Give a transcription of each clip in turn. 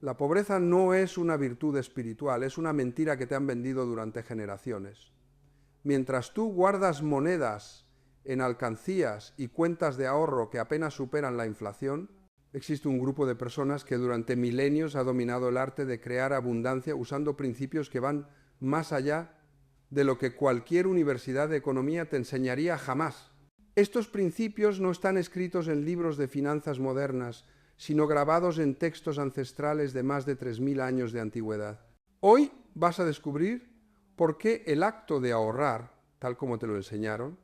La pobreza no es una virtud espiritual, es una mentira que te han vendido durante generaciones. Mientras tú guardas monedas en alcancías y cuentas de ahorro que apenas superan la inflación, existe un grupo de personas que durante milenios ha dominado el arte de crear abundancia usando principios que van más allá de lo que cualquier universidad de economía te enseñaría jamás. Estos principios no están escritos en libros de finanzas modernas, sino grabados en textos ancestrales de más de 3000 años de antigüedad. Hoy vas a descubrir por qué el acto de ahorrar, tal como te lo enseñaron,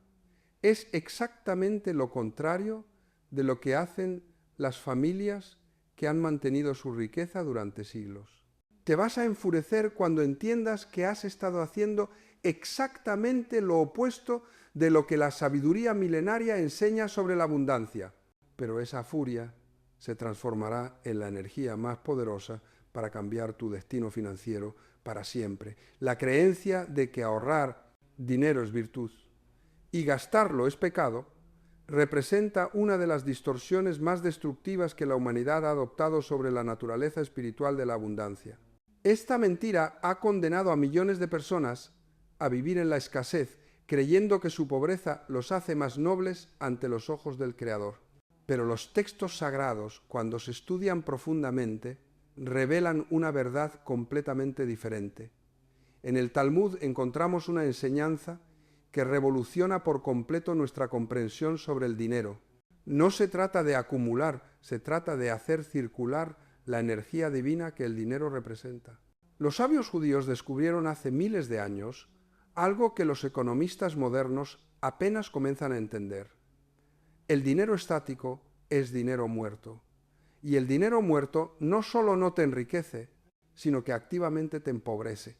es exactamente lo contrario de lo que hacen las familias que han mantenido su riqueza durante siglos. Te vas a enfurecer cuando entiendas que has estado haciendo exactamente lo opuesto de lo que la sabiduría milenaria enseña sobre la abundancia. Pero esa furia se transformará en la energía más poderosa para cambiar tu destino financiero para siempre. La creencia de que ahorrar dinero es virtud y gastarlo es pecado representa una de las distorsiones más destructivas que la humanidad ha adoptado sobre la naturaleza espiritual de la abundancia. Esta mentira ha condenado a millones de personas a vivir en la escasez, creyendo que su pobreza los hace más nobles ante los ojos del Creador. Pero los textos sagrados, cuando se estudian profundamente, revelan una verdad completamente diferente. En el Talmud encontramos una enseñanza que revoluciona por completo nuestra comprensión sobre el dinero. No se trata de acumular, se trata de hacer circular la energía divina que el dinero representa. Los sabios judíos descubrieron hace miles de años algo que los economistas modernos apenas comienzan a entender. El dinero estático es dinero muerto. Y el dinero muerto no solo no te enriquece, sino que activamente te empobrece.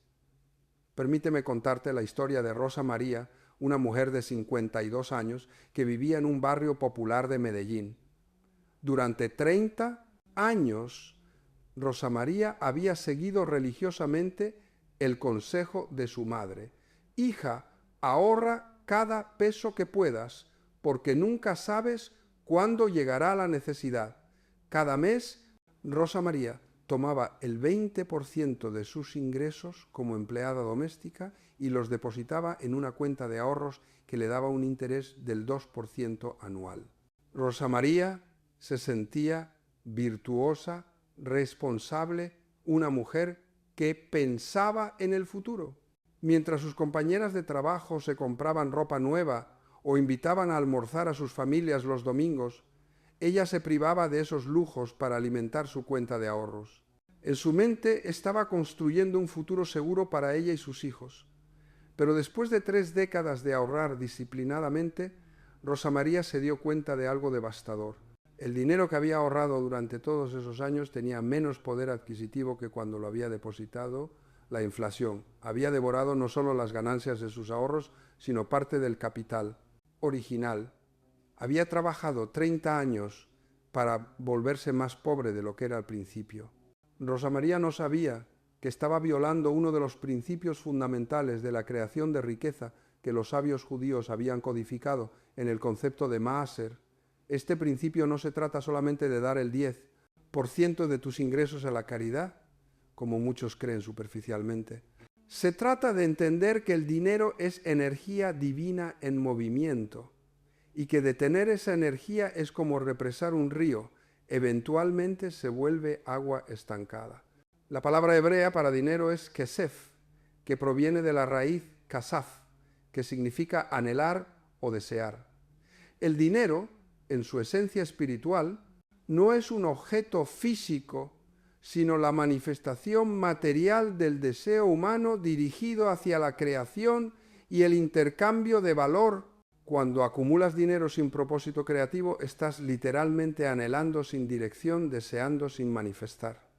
Permíteme contarte la historia de Rosa María, una mujer de 52 años que vivía en un barrio popular de Medellín. Durante 30 años, Rosa María había seguido religiosamente el consejo de su madre. Hija, ahorra cada peso que puedas, porque nunca sabes cuándo llegará la necesidad. Cada mes, Rosa María tomaba el 20% de sus ingresos como empleada doméstica y los depositaba en una cuenta de ahorros que le daba un interés del 2% anual. Rosa María se sentía virtuosa, responsable, una mujer que pensaba en el futuro. Mientras sus compañeras de trabajo se compraban ropa nueva o invitaban a almorzar a sus familias los domingos, ella se privaba de esos lujos para alimentar su cuenta de ahorros. En su mente estaba construyendo un futuro seguro para ella y sus hijos. Pero después de 3 décadas de ahorrar disciplinadamente, Rosa María se dio cuenta de algo devastador. El dinero que había ahorrado durante todos esos años tenía menos poder adquisitivo que cuando lo había depositado. La inflación había devorado no solo las ganancias de sus ahorros, sino parte del capital original. Había trabajado 30 años para volverse más pobre de lo que era al principio. Rosa María no sabía que estaba violando uno de los principios fundamentales de la creación de riqueza que los sabios judíos habían codificado en el concepto de Maaser. Este principio no se trata solamente de dar el 10% de tus ingresos a la caridad, como muchos creen superficialmente. Se trata de entender que el dinero es energía divina en movimiento y que detener esa energía es como represar un río, eventualmente se vuelve agua estancada. La palabra hebrea para dinero es kesef, que proviene de la raíz kasaf, que significa anhelar o desear. El dinero, en su esencia espiritual, no es un objeto físico, sino la manifestación material del deseo humano dirigido hacia la creación y el intercambio de valor. Cuando acumulas dinero sin propósito creativo, estás literalmente anhelando sin dirección, deseando sin manifestar.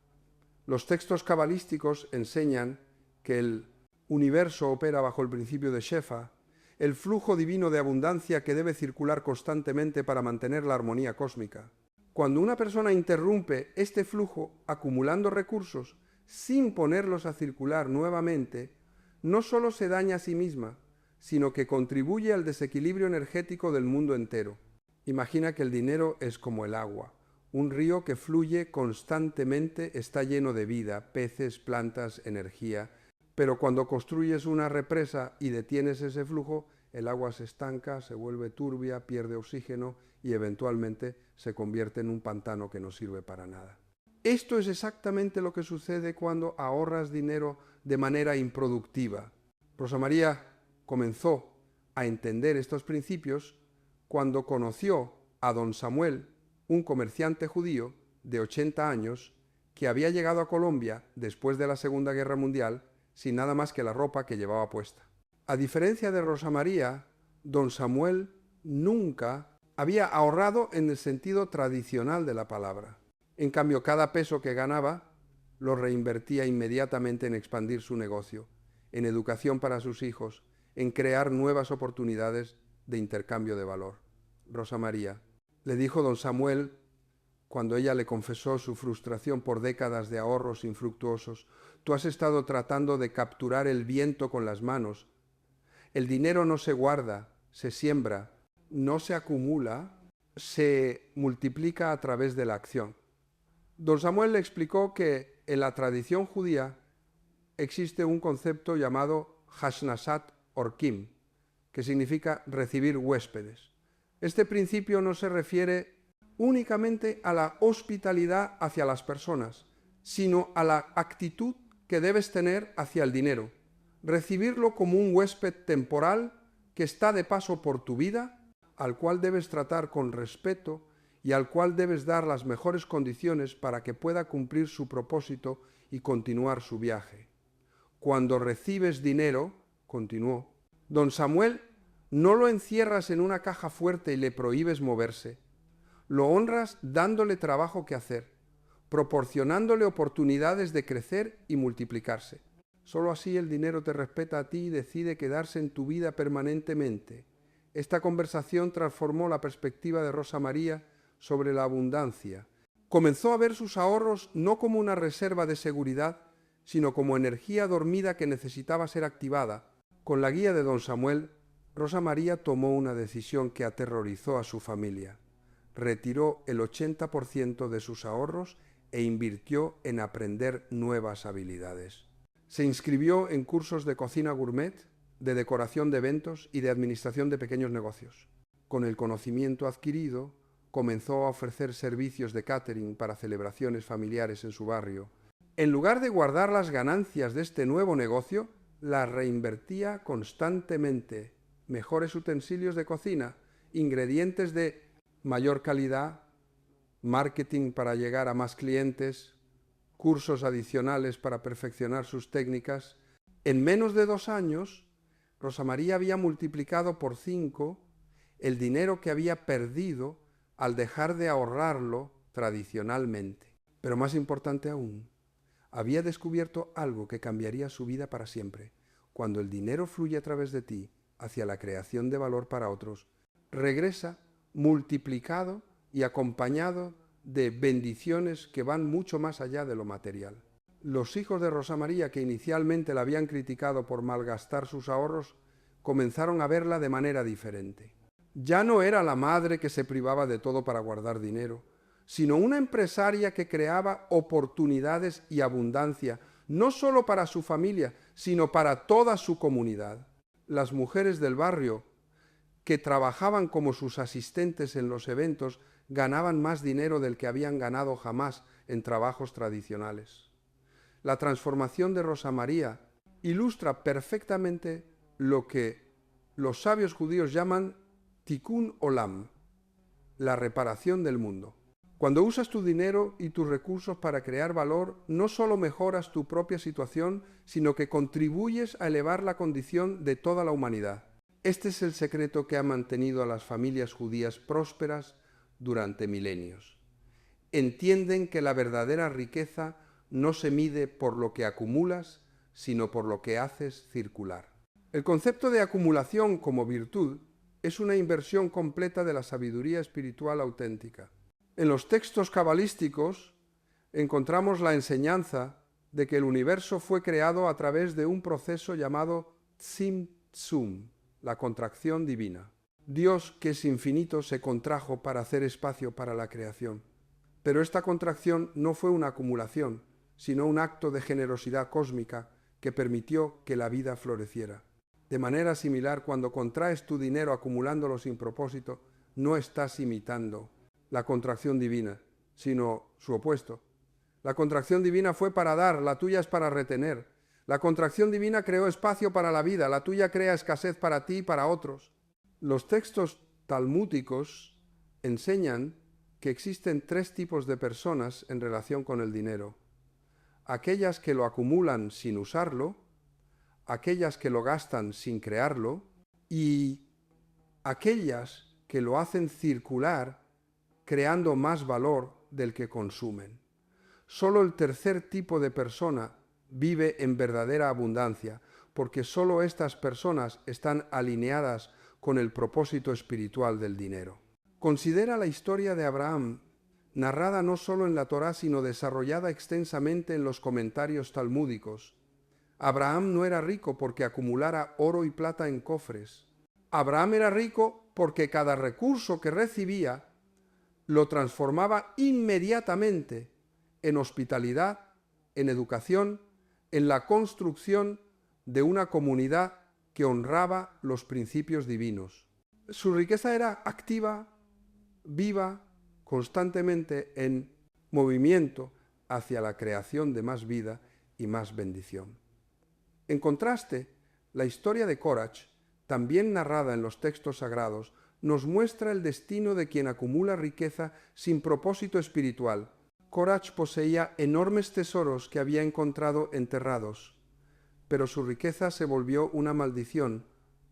Los textos cabalísticos enseñan que el universo opera bajo el principio de Shefa, el flujo divino de abundancia que debe circular constantemente para mantener la armonía cósmica. Cuando una persona interrumpe este flujo acumulando recursos sin ponerlos a circular nuevamente, no solo se daña a sí misma, sino que contribuye al desequilibrio energético del mundo entero. Imagina que el dinero es como el agua. Un río que fluye constantemente está lleno de vida, peces, plantas, energía, pero cuando construyes una represa y detienes ese flujo, el agua se estanca, se vuelve turbia, pierde oxígeno y eventualmente se convierte en un pantano que no sirve para nada. Esto es exactamente lo que sucede cuando ahorras dinero de manera improductiva. Rosa María comenzó a entender estos principios cuando conoció a don Samuel, un comerciante judío de 80 años que había llegado a Colombia después de la Segunda Guerra Mundial sin nada más que la ropa que llevaba puesta. A diferencia de Rosa María, don Samuel nunca había ahorrado en el sentido tradicional de la palabra. En cambio, cada peso que ganaba lo reinvertía inmediatamente en expandir su negocio, en educación para sus hijos, en crear nuevas oportunidades de intercambio de valor. Rosa María, le dijo don Samuel, cuando ella le confesó su frustración por décadas de ahorros infructuosos, tú has estado tratando de capturar el viento con las manos. El dinero no se guarda, se siembra, no se acumula, se multiplica a través de la acción. Don Samuel le explicó que en la tradición judía existe un concepto llamado Hashnasat Orkim, que significa recibir huéspedes. Este principio no se refiere únicamente a la hospitalidad hacia las personas, sino a la actitud que debes tener hacia el dinero. Recibirlo como un huésped temporal que está de paso por tu vida, al cual debes tratar con respeto y al cual debes dar las mejores condiciones para que pueda cumplir su propósito y continuar su viaje. Cuando recibes dinero, continuó, don Samuel, no lo encierras en una caja fuerte y le prohíbes moverse. Lo honras dándole trabajo que hacer, proporcionándole oportunidades de crecer y multiplicarse. Solo así el dinero te respeta a ti y decide quedarse en tu vida permanentemente. Esta conversación transformó la perspectiva de Rosa María sobre la abundancia. Comenzó a ver sus ahorros no como una reserva de seguridad, sino como energía dormida que necesitaba ser activada. Con la guía de don Samuel, Rosa María tomó una decisión que aterrorizó a su familia. Retiró el 80% de sus ahorros e invirtió en aprender nuevas habilidades. Se inscribió en cursos de cocina gourmet, de decoración de eventos y de administración de pequeños negocios. Con el conocimiento adquirido, comenzó a ofrecer servicios de catering para celebraciones familiares en su barrio. En lugar de guardar las ganancias de este nuevo negocio, las reinvertía constantemente. Mejores utensilios de cocina, ingredientes de mayor calidad, marketing para llegar a más clientes, cursos adicionales para perfeccionar sus técnicas. En menos de 2 años, Rosa María había multiplicado por 5 el dinero que había perdido al dejar de ahorrarlo tradicionalmente. Pero más importante aún, había descubierto algo que cambiaría su vida para siempre. Cuando el dinero fluye a través de ti hacia la creación de valor para otros, regresa multiplicado y acompañado de bendiciones que van mucho más allá de lo material. Los hijos de Rosa María, que inicialmente la habían criticado por malgastar sus ahorros, comenzaron a verla de manera diferente. Ya no era la madre que se privaba de todo para guardar dinero, sino una empresaria que creaba oportunidades y abundancia, no solo para su familia, sino para toda su comunidad. Las mujeres del barrio, que trabajaban como sus asistentes en los eventos, ganaban más dinero del que habían ganado jamás en trabajos tradicionales. La transformación de Rosa María ilustra perfectamente lo que los sabios judíos llaman tikkun olam, la reparación del mundo. Cuando usas tu dinero y tus recursos para crear valor, no solo mejoras tu propia situación, sino que contribuyes a elevar la condición de toda la humanidad. Este es el secreto que ha mantenido a las familias judías prósperas durante milenios. Entienden que la verdadera riqueza no se mide por lo que acumulas, sino por lo que haces circular. El concepto de acumulación como virtud es una inversión completa de la sabiduría espiritual auténtica. En los textos cabalísticos encontramos la enseñanza de que el universo fue creado a través de un proceso llamado Tzimtzum, la contracción divina. Dios, que es infinito, se contrajo para hacer espacio para la creación. Pero esta contracción no fue una acumulación, sino un acto de generosidad cósmica que permitió que la vida floreciera. De manera similar, cuando contraes tu dinero acumulándolo sin propósito, no estás imitando la contracción divina, sino su opuesto. La contracción divina fue para dar, la tuya es para retener. La contracción divina creó espacio para la vida, la tuya crea escasez para ti y para otros. Los textos talmúdicos enseñan que existen tres tipos de personas en relación con el dinero. Aquellas que lo acumulan sin usarlo, aquellas que lo gastan sin crearlo y aquellas que lo hacen circular creando más valor del que consumen. Solo el tercer tipo de persona vive en verdadera abundancia, porque solo estas personas están alineadas con el propósito espiritual del dinero. Considera la historia de Abraham, narrada no solo en la Torá, sino desarrollada extensamente en los comentarios talmúdicos. Abraham no era rico porque acumulara oro y plata en cofres. Abraham era rico porque cada recurso que recibía lo transformaba inmediatamente en hospitalidad, en educación, en la construcción de una comunidad que honraba los principios divinos. Su riqueza era activa, viva, constantemente en movimiento hacia la creación de más vida y más bendición. En contraste, la historia de Korach, también narrada en los textos sagrados, nos muestra el destino de quien acumula riqueza sin propósito espiritual. Korach poseía enormes tesoros que había encontrado enterrados, pero su riqueza se volvió una maldición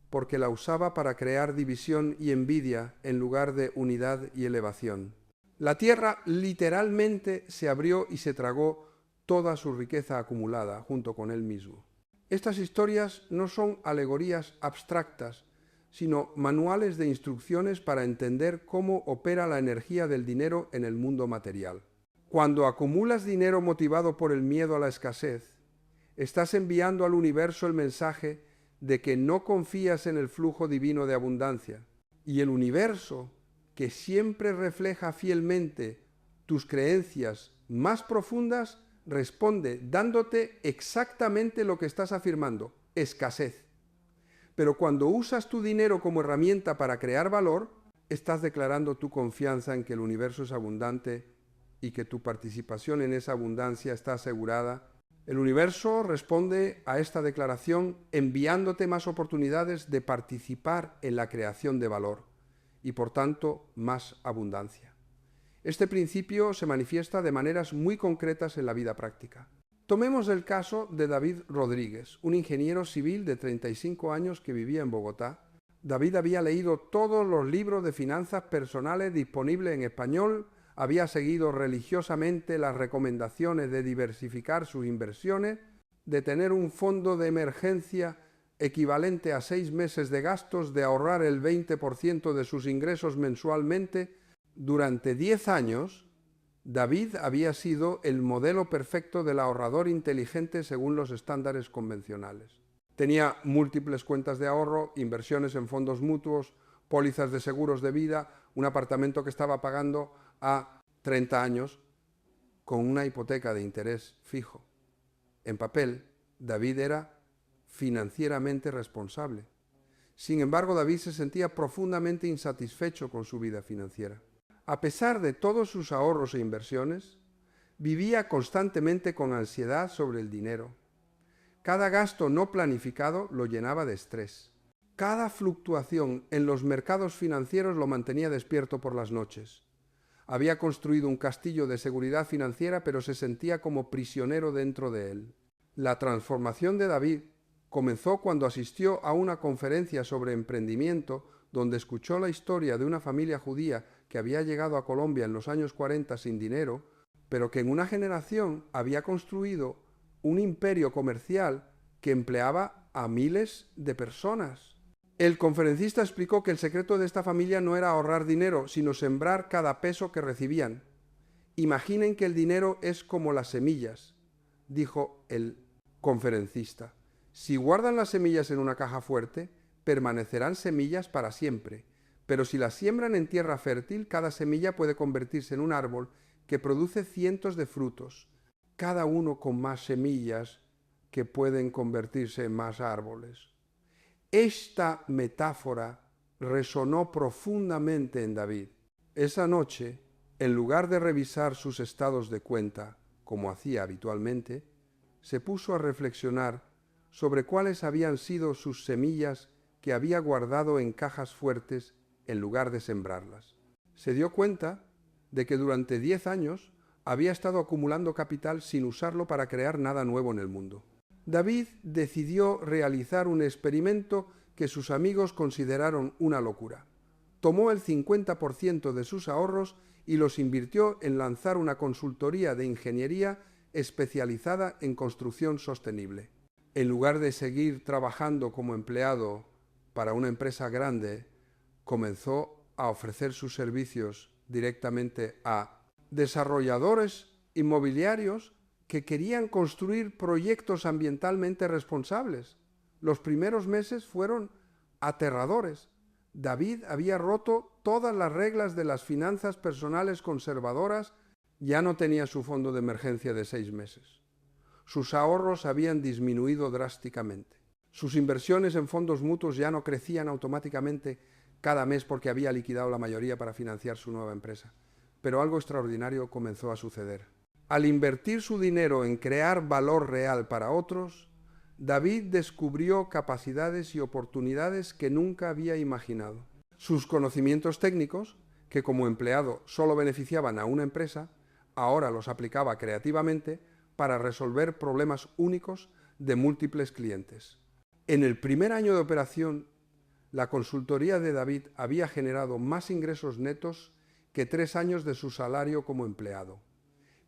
porque la usaba para crear división y envidia en lugar de unidad y elevación. La tierra literalmente se abrió y se tragó toda su riqueza acumulada junto con él mismo. Estas historias no son alegorías abstractas, sino manuales de instrucciones para entender cómo opera la energía del dinero en el mundo material. Cuando acumulas dinero motivado por el miedo a la escasez, estás enviando al universo el mensaje de que no confías en el flujo divino de abundancia. Y el universo, que siempre refleja fielmente tus creencias más profundas, responde dándote exactamente lo que estás afirmando: escasez. Pero cuando usas tu dinero como herramienta para crear valor, estás declarando tu confianza en que el universo es abundante y que tu participación en esa abundancia está asegurada. El universo responde a esta declaración enviándote más oportunidades de participar en la creación de valor y, por tanto, más abundancia. Este principio se manifiesta de maneras muy concretas en la vida práctica. Tomemos el caso de David Rodríguez, un ingeniero civil de 35 años que vivía en Bogotá. David había leído todos los libros de finanzas personales disponibles en español, había seguido religiosamente las recomendaciones de diversificar sus inversiones, de tener un fondo de emergencia equivalente a 6 meses de gastos, de ahorrar el 20% de sus ingresos mensualmente. Durante 10 años, David había sido el modelo perfecto del ahorrador inteligente según los estándares convencionales. Tenía múltiples cuentas de ahorro, inversiones en fondos mutuos, pólizas de seguros de vida, un apartamento que estaba pagando a 30 años con una hipoteca de interés fijo. En papel, David era financieramente responsable. Sin embargo, David se sentía profundamente insatisfecho con su vida financiera. A pesar de todos sus ahorros e inversiones, vivía constantemente con ansiedad sobre el dinero. Cada gasto no planificado lo llenaba de estrés. Cada fluctuación en los mercados financieros lo mantenía despierto por las noches. Había construido un castillo de seguridad financiera, pero se sentía como prisionero dentro de él. La transformación de David comenzó cuando asistió a una conferencia sobre emprendimiento donde escuchó la historia de una familia judía que había llegado a Colombia en los años 40 sin dinero, pero que en una generación había construido un imperio comercial que empleaba a miles de personas. El conferencista explicó que el secreto de esta familia no era ahorrar dinero, sino sembrar cada peso que recibían. Imaginen que el dinero es como las semillas, dijo el conferencista. Si guardan las semillas en una caja fuerte, permanecerán semillas para siempre, pero si las siembran en tierra fértil, cada semilla puede convertirse en un árbol que produce cientos de frutos, cada uno con más semillas que pueden convertirse en más árboles. Esta metáfora resonó profundamente en David. Esa noche, en lugar de revisar sus estados de cuenta, como hacía habitualmente, se puso a reflexionar sobre cuáles habían sido sus semillas que había guardado en cajas fuertes en lugar de sembrarlas. Se dio cuenta de que durante 10 años había estado acumulando capital sin usarlo para crear nada nuevo en el mundo. David decidió realizar un experimento que sus amigos consideraron una locura. Tomó el 50% de sus ahorros y los invirtió en lanzar una consultoría de ingeniería especializada en construcción sostenible. En lugar de seguir trabajando como empleado para una empresa grande, comenzó a ofrecer sus servicios directamente a desarrolladores inmobiliarios que querían construir proyectos ambientalmente responsables. Los primeros meses fueron aterradores. David había roto todas las reglas de las finanzas personales conservadoras, ya no tenía su fondo de emergencia de 6 meses. Sus ahorros habían disminuido drásticamente. Sus inversiones en fondos mutuos ya no crecían automáticamente cada mes porque había liquidado la mayoría para financiar su nueva empresa. Pero algo extraordinario comenzó a suceder. Al invertir su dinero en crear valor real para otros, David descubrió capacidades y oportunidades que nunca había imaginado. Sus conocimientos técnicos, que como empleado solo beneficiaban a una empresa, ahora los aplicaba creativamente para resolver problemas únicos de múltiples clientes. En el primer año de operación, la consultoría de David había generado más ingresos netos que 3 años de su salario como empleado.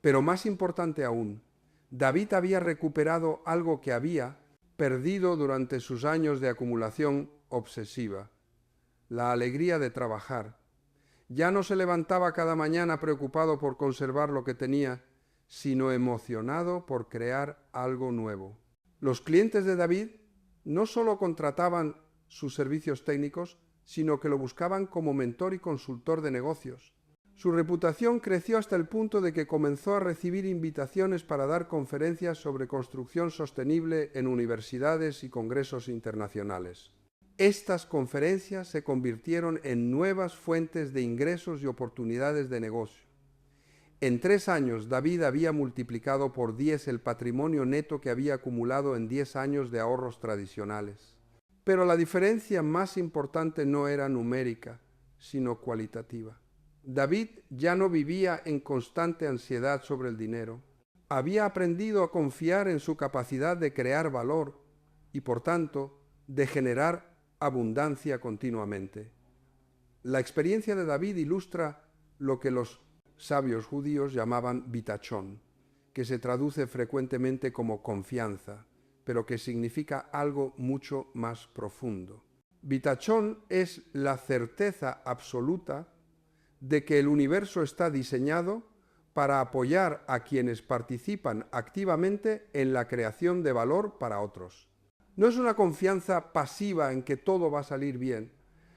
Pero más importante aún, David había recuperado algo que había perdido durante sus años de acumulación obsesiva: la alegría de trabajar. Ya no se levantaba cada mañana preocupado por conservar lo que tenía, sino emocionado por crear algo nuevo. Los clientes de David no solo contrataban sus servicios técnicos, sino que lo buscaban como mentor y consultor de negocios. Su reputación creció hasta el punto de que comenzó a recibir invitaciones para dar conferencias sobre construcción sostenible en universidades y congresos internacionales. Estas conferencias se convirtieron en nuevas fuentes de ingresos y oportunidades de negocio. En 3 años, David había multiplicado por 10 el patrimonio neto que había acumulado en 10 años de ahorros tradicionales. Pero la diferencia más importante no era numérica, sino cualitativa. David ya no vivía en constante ansiedad sobre el dinero. Había aprendido a confiar en su capacidad de crear valor y, por tanto, de generar abundancia continuamente. La experiencia de David ilustra lo que los sabios judíos llamaban bitachón, que se traduce frecuentemente como confianza, pero que significa algo mucho más profundo. Bitachón es la certeza absoluta de que el universo está diseñado para apoyar a quienes participan activamente en la creación de valor para otros. No es una confianza pasiva en que todo va a salir bien,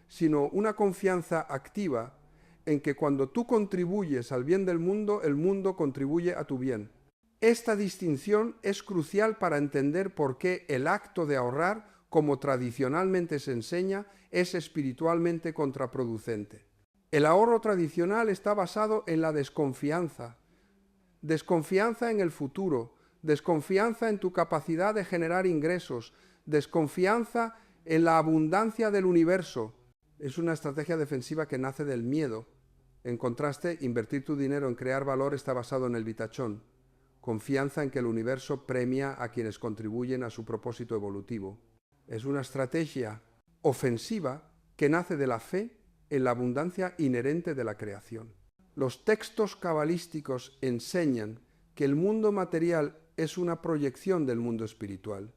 sino una confianza activa en que cuando tú contribuyes al bien del mundo, el mundo contribuye a tu bien. Esta distinción es crucial para entender por qué el acto de ahorrar, como tradicionalmente se enseña, es espiritualmente contraproducente. El ahorro tradicional está basado en la desconfianza. Desconfianza en el futuro, desconfianza en tu capacidad de generar ingresos, desconfianza en la abundancia del universo. Es una estrategia defensiva que nace del miedo. En contraste, invertir tu dinero en crear valor está basado en el bitachón. Confianza en que el universo premia a quienes contribuyen a su propósito evolutivo. Es una estrategia ofensiva que nace de la fe en la abundancia inherente de la creación. Los textos cabalísticos enseñan que el mundo material es una proyección del mundo espiritual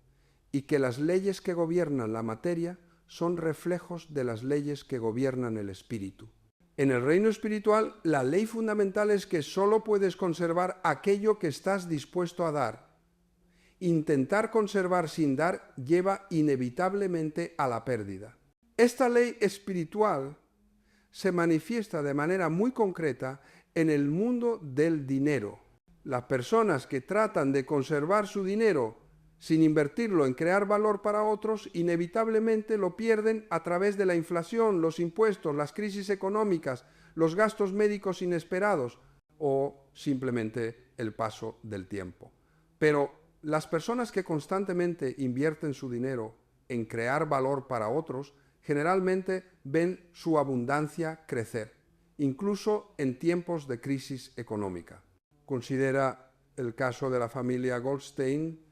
y que las leyes que gobiernan la materia son reflejos de las leyes que gobiernan el espíritu. En el reino espiritual, la ley fundamental es que solo puedes conservar aquello que estás dispuesto a dar. Intentar conservar sin dar lleva inevitablemente a la pérdida. Esta ley espiritual se manifiesta de manera muy concreta en el mundo del dinero. Las personas que tratan de conservar su dinero sin invertirlo en crear valor para otros, inevitablemente lo pierden a través de la inflación, los impuestos, las crisis económicas, los gastos médicos inesperados o simplemente el paso del tiempo. Pero las personas que constantemente invierten su dinero en crear valor para otros, generalmente ven su abundancia crecer, incluso en tiempos de crisis económica. Considera el caso de la familia Goldstein,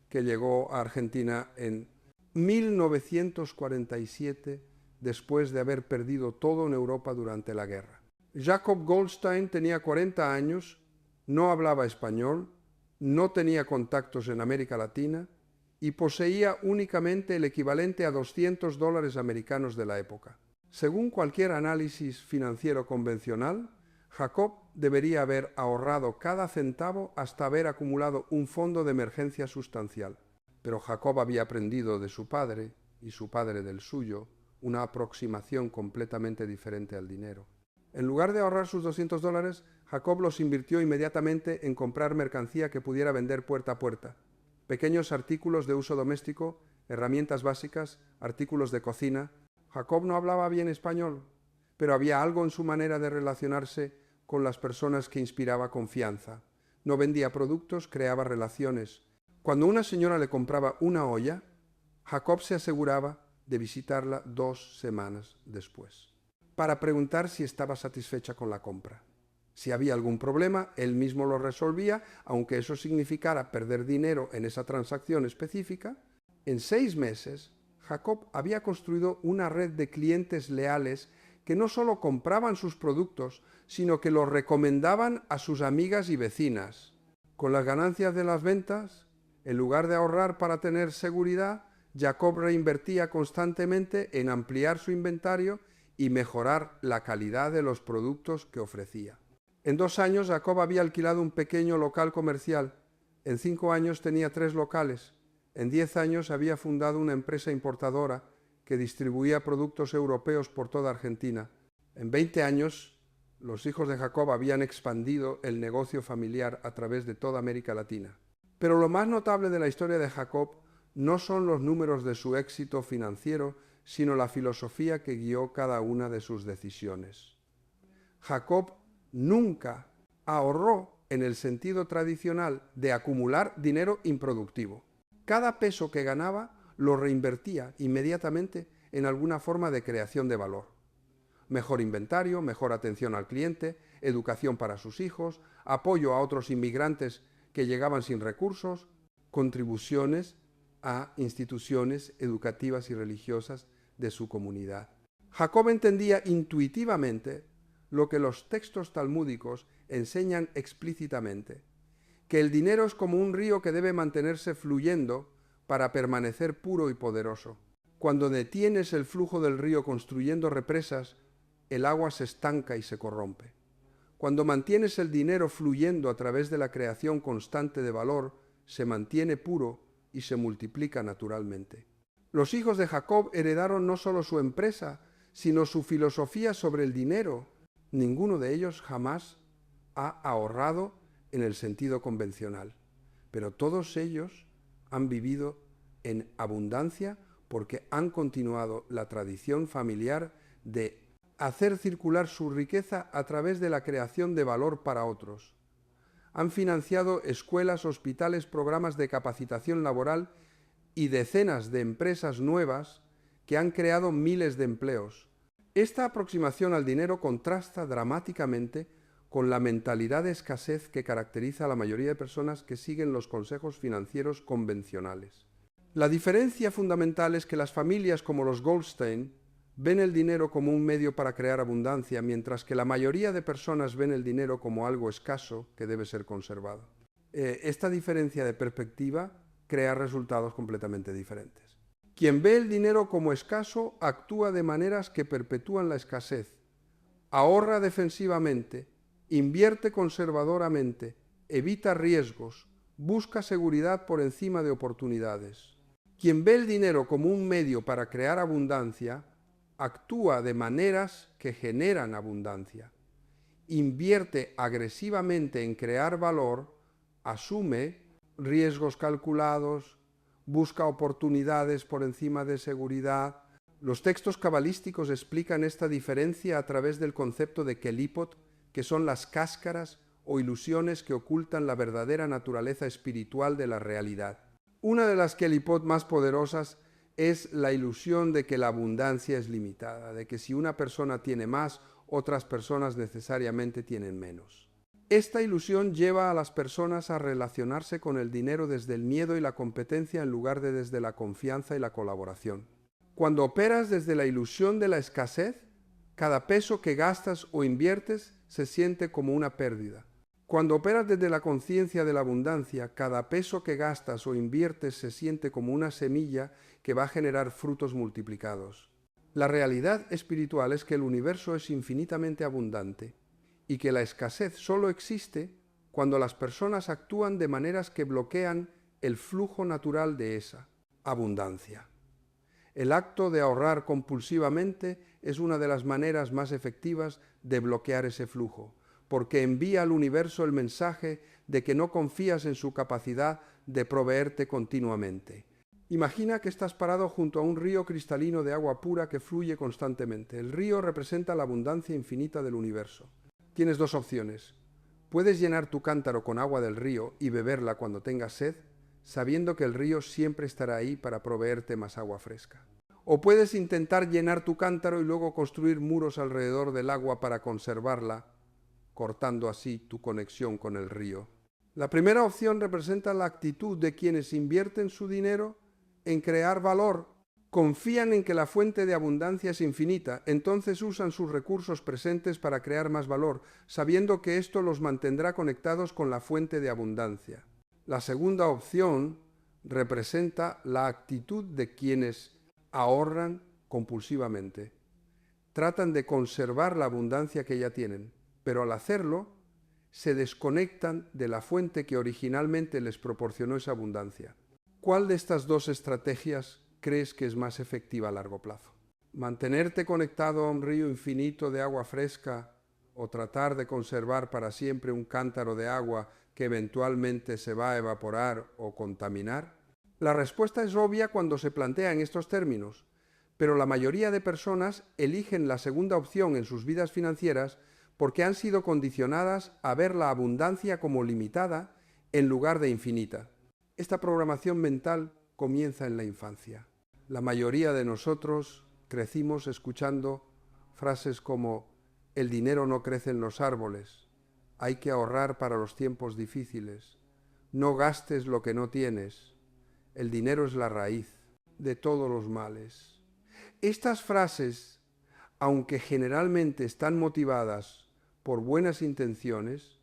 que llegó a Argentina en 1947, después de haber perdido todo en Europa durante la guerra. Jacob Goldstein tenía 40 años, no hablaba español, no tenía contactos en América Latina y poseía únicamente el equivalente a $200 americanos de la época. Según cualquier análisis financiero convencional, Jacob debería haber ahorrado cada centavo hasta haber acumulado un fondo de emergencia sustancial. Pero Jacob había aprendido de su padre, y su padre del suyo, una aproximación completamente diferente al dinero. En lugar de ahorrar sus $200, Jacob los invirtió inmediatamente en comprar mercancía que pudiera vender puerta a puerta. Pequeños artículos de uso doméstico, herramientas básicas, artículos de cocina. Jacob no hablaba bien español, pero había algo en su manera de relacionarse con las personas que inspiraba confianza. No vendía productos, creaba relaciones. Cuando una señora le compraba una olla, Jacob se aseguraba de visitarla 2 semanas después, para preguntar si estaba satisfecha con la compra. Si había algún problema, él mismo lo resolvía, aunque eso significara perder dinero en esa transacción específica. En 6 meses, Jacob había construido una red de clientes leales que no solo compraban sus productos, sino que los recomendaban a sus amigas y vecinas. Con las ganancias de las ventas, en lugar de ahorrar para tener seguridad, Jacob reinvertía constantemente en ampliar su inventario y mejorar la calidad de los productos que ofrecía. En 2 años, Jacob había alquilado un pequeño local comercial. En 5 años tenía 3 locales. En 10 años había fundado una empresa importadora que distribuía productos europeos por toda Argentina. En 20 años, los hijos de Jacob habían expandido el negocio familiar a través de toda América Latina. Pero lo más notable de la historia de Jacob no son los números de su éxito financiero, sino la filosofía que guió cada una de sus decisiones. Jacob nunca ahorró en el sentido tradicional de acumular dinero improductivo. Cada peso que ganaba lo reinvertía inmediatamente en alguna forma de creación de valor. Mejor inventario, mejor atención al cliente, educación para sus hijos, apoyo a otros inmigrantes que llegaban sin recursos, contribuciones a instituciones educativas y religiosas de su comunidad. Jacob entendía intuitivamente lo que los textos talmúdicos enseñan explícitamente, que el dinero es como un río que debe mantenerse fluyendo para permanecer puro y poderoso. Cuando detienes el flujo del río construyendo represas, el agua se estanca y se corrompe. Cuando mantienes el dinero fluyendo a través de la creación constante de valor, se mantiene puro y se multiplica naturalmente. Los hijos de Jacob heredaron no solo su empresa, sino su filosofía sobre el dinero. Ninguno de ellos jamás ha ahorrado en el sentido convencional, pero todos ellos han vivido en abundancia porque han continuado la tradición familiar de hacer circular su riqueza a través de la creación de valor para otros. Han financiado escuelas, hospitales, programas de capacitación laboral y decenas de empresas nuevas que han creado miles de empleos. Esta aproximación al dinero contrasta dramáticamente con la mentalidad de escasez que caracteriza a la mayoría de personas que siguen los consejos financieros convencionales. La diferencia fundamental es que las familias como los Goldstein ven el dinero como un medio para crear abundancia, mientras que la mayoría de personas ven el dinero como algo escaso que debe ser conservado. Esta diferencia de perspectiva crea resultados completamente diferentes. Quien ve el dinero como escaso actúa de maneras que perpetúan la escasez, ahorra defensivamente, invierte conservadoramente, evita riesgos, busca seguridad por encima de oportunidades. Quien ve el dinero como un medio para crear abundancia, actúa de maneras que generan abundancia. invierte agresivamente en crear valor, asume riesgos calculados, busca oportunidades por encima de seguridad. Los textos cabalísticos explican esta diferencia a través del concepto de kelipot, que son las cáscaras o ilusiones que ocultan la verdadera naturaleza espiritual de la realidad. Una de las kelipot más poderosas es la ilusión de que la abundancia es limitada, de que si una persona tiene más, otras personas necesariamente tienen menos. Esta ilusión lleva a las personas a relacionarse con el dinero desde el miedo y la competencia en lugar de desde la confianza y la colaboración. Cuando operas desde la ilusión de la escasez, cada peso que gastas o inviertes se siente como una pérdida. Cuando operas desde la conciencia de la abundancia, cada peso que gastas o inviertes se siente como una semilla que va a generar frutos multiplicados. La realidad espiritual es que el universo es infinitamente abundante y que la escasez solo existe cuando las personas actúan de maneras que bloquean el flujo natural de esa abundancia. El acto de ahorrar compulsivamente es una de las maneras más efectivas de bloquear ese flujo, porque envía al universo el mensaje de que no confías en su capacidad de proveerte continuamente. Imagina que estás parado junto a un río cristalino de agua pura que fluye constantemente. El río representa la abundancia infinita del universo. Tienes dos opciones. Puedes llenar tu cántaro con agua del río y beberla cuando tengas sed, sabiendo que el río siempre estará ahí para proveerte más agua fresca. O puedes intentar llenar tu cántaro y luego construir muros alrededor del agua para conservarla, cortando así tu conexión con el río. La primera opción representa la actitud de quienes invierten su dinero en crear valor, confían en que la fuente de abundancia es infinita, entonces usan sus recursos presentes para crear más valor, sabiendo que esto los mantendrá conectados con la fuente de abundancia. La segunda opción representa la actitud de quienes ahorran compulsivamente. Tratan de conservar la abundancia que ya tienen, pero al hacerlo se desconectan de la fuente que originalmente les proporcionó esa abundancia. ¿Cuál de estas dos estrategias crees que es más efectiva a largo plazo? ¿Mantenerte conectado a un río infinito de agua fresca o tratar de conservar para siempre un cántaro de agua que eventualmente se va a evaporar o contaminar? La respuesta es obvia cuando se plantea en estos términos, pero la mayoría de personas eligen la segunda opción en sus vidas financieras porque han sido condicionadas a ver la abundancia como limitada en lugar de infinita. Esta programación mental comienza en la infancia. La mayoría de nosotros crecimos escuchando frases como el dinero no crece en los árboles, hay que ahorrar para los tiempos difíciles, no gastes lo que no tienes, el dinero es la raíz de todos los males. Estas frases, aunque generalmente están motivadas por buenas intenciones,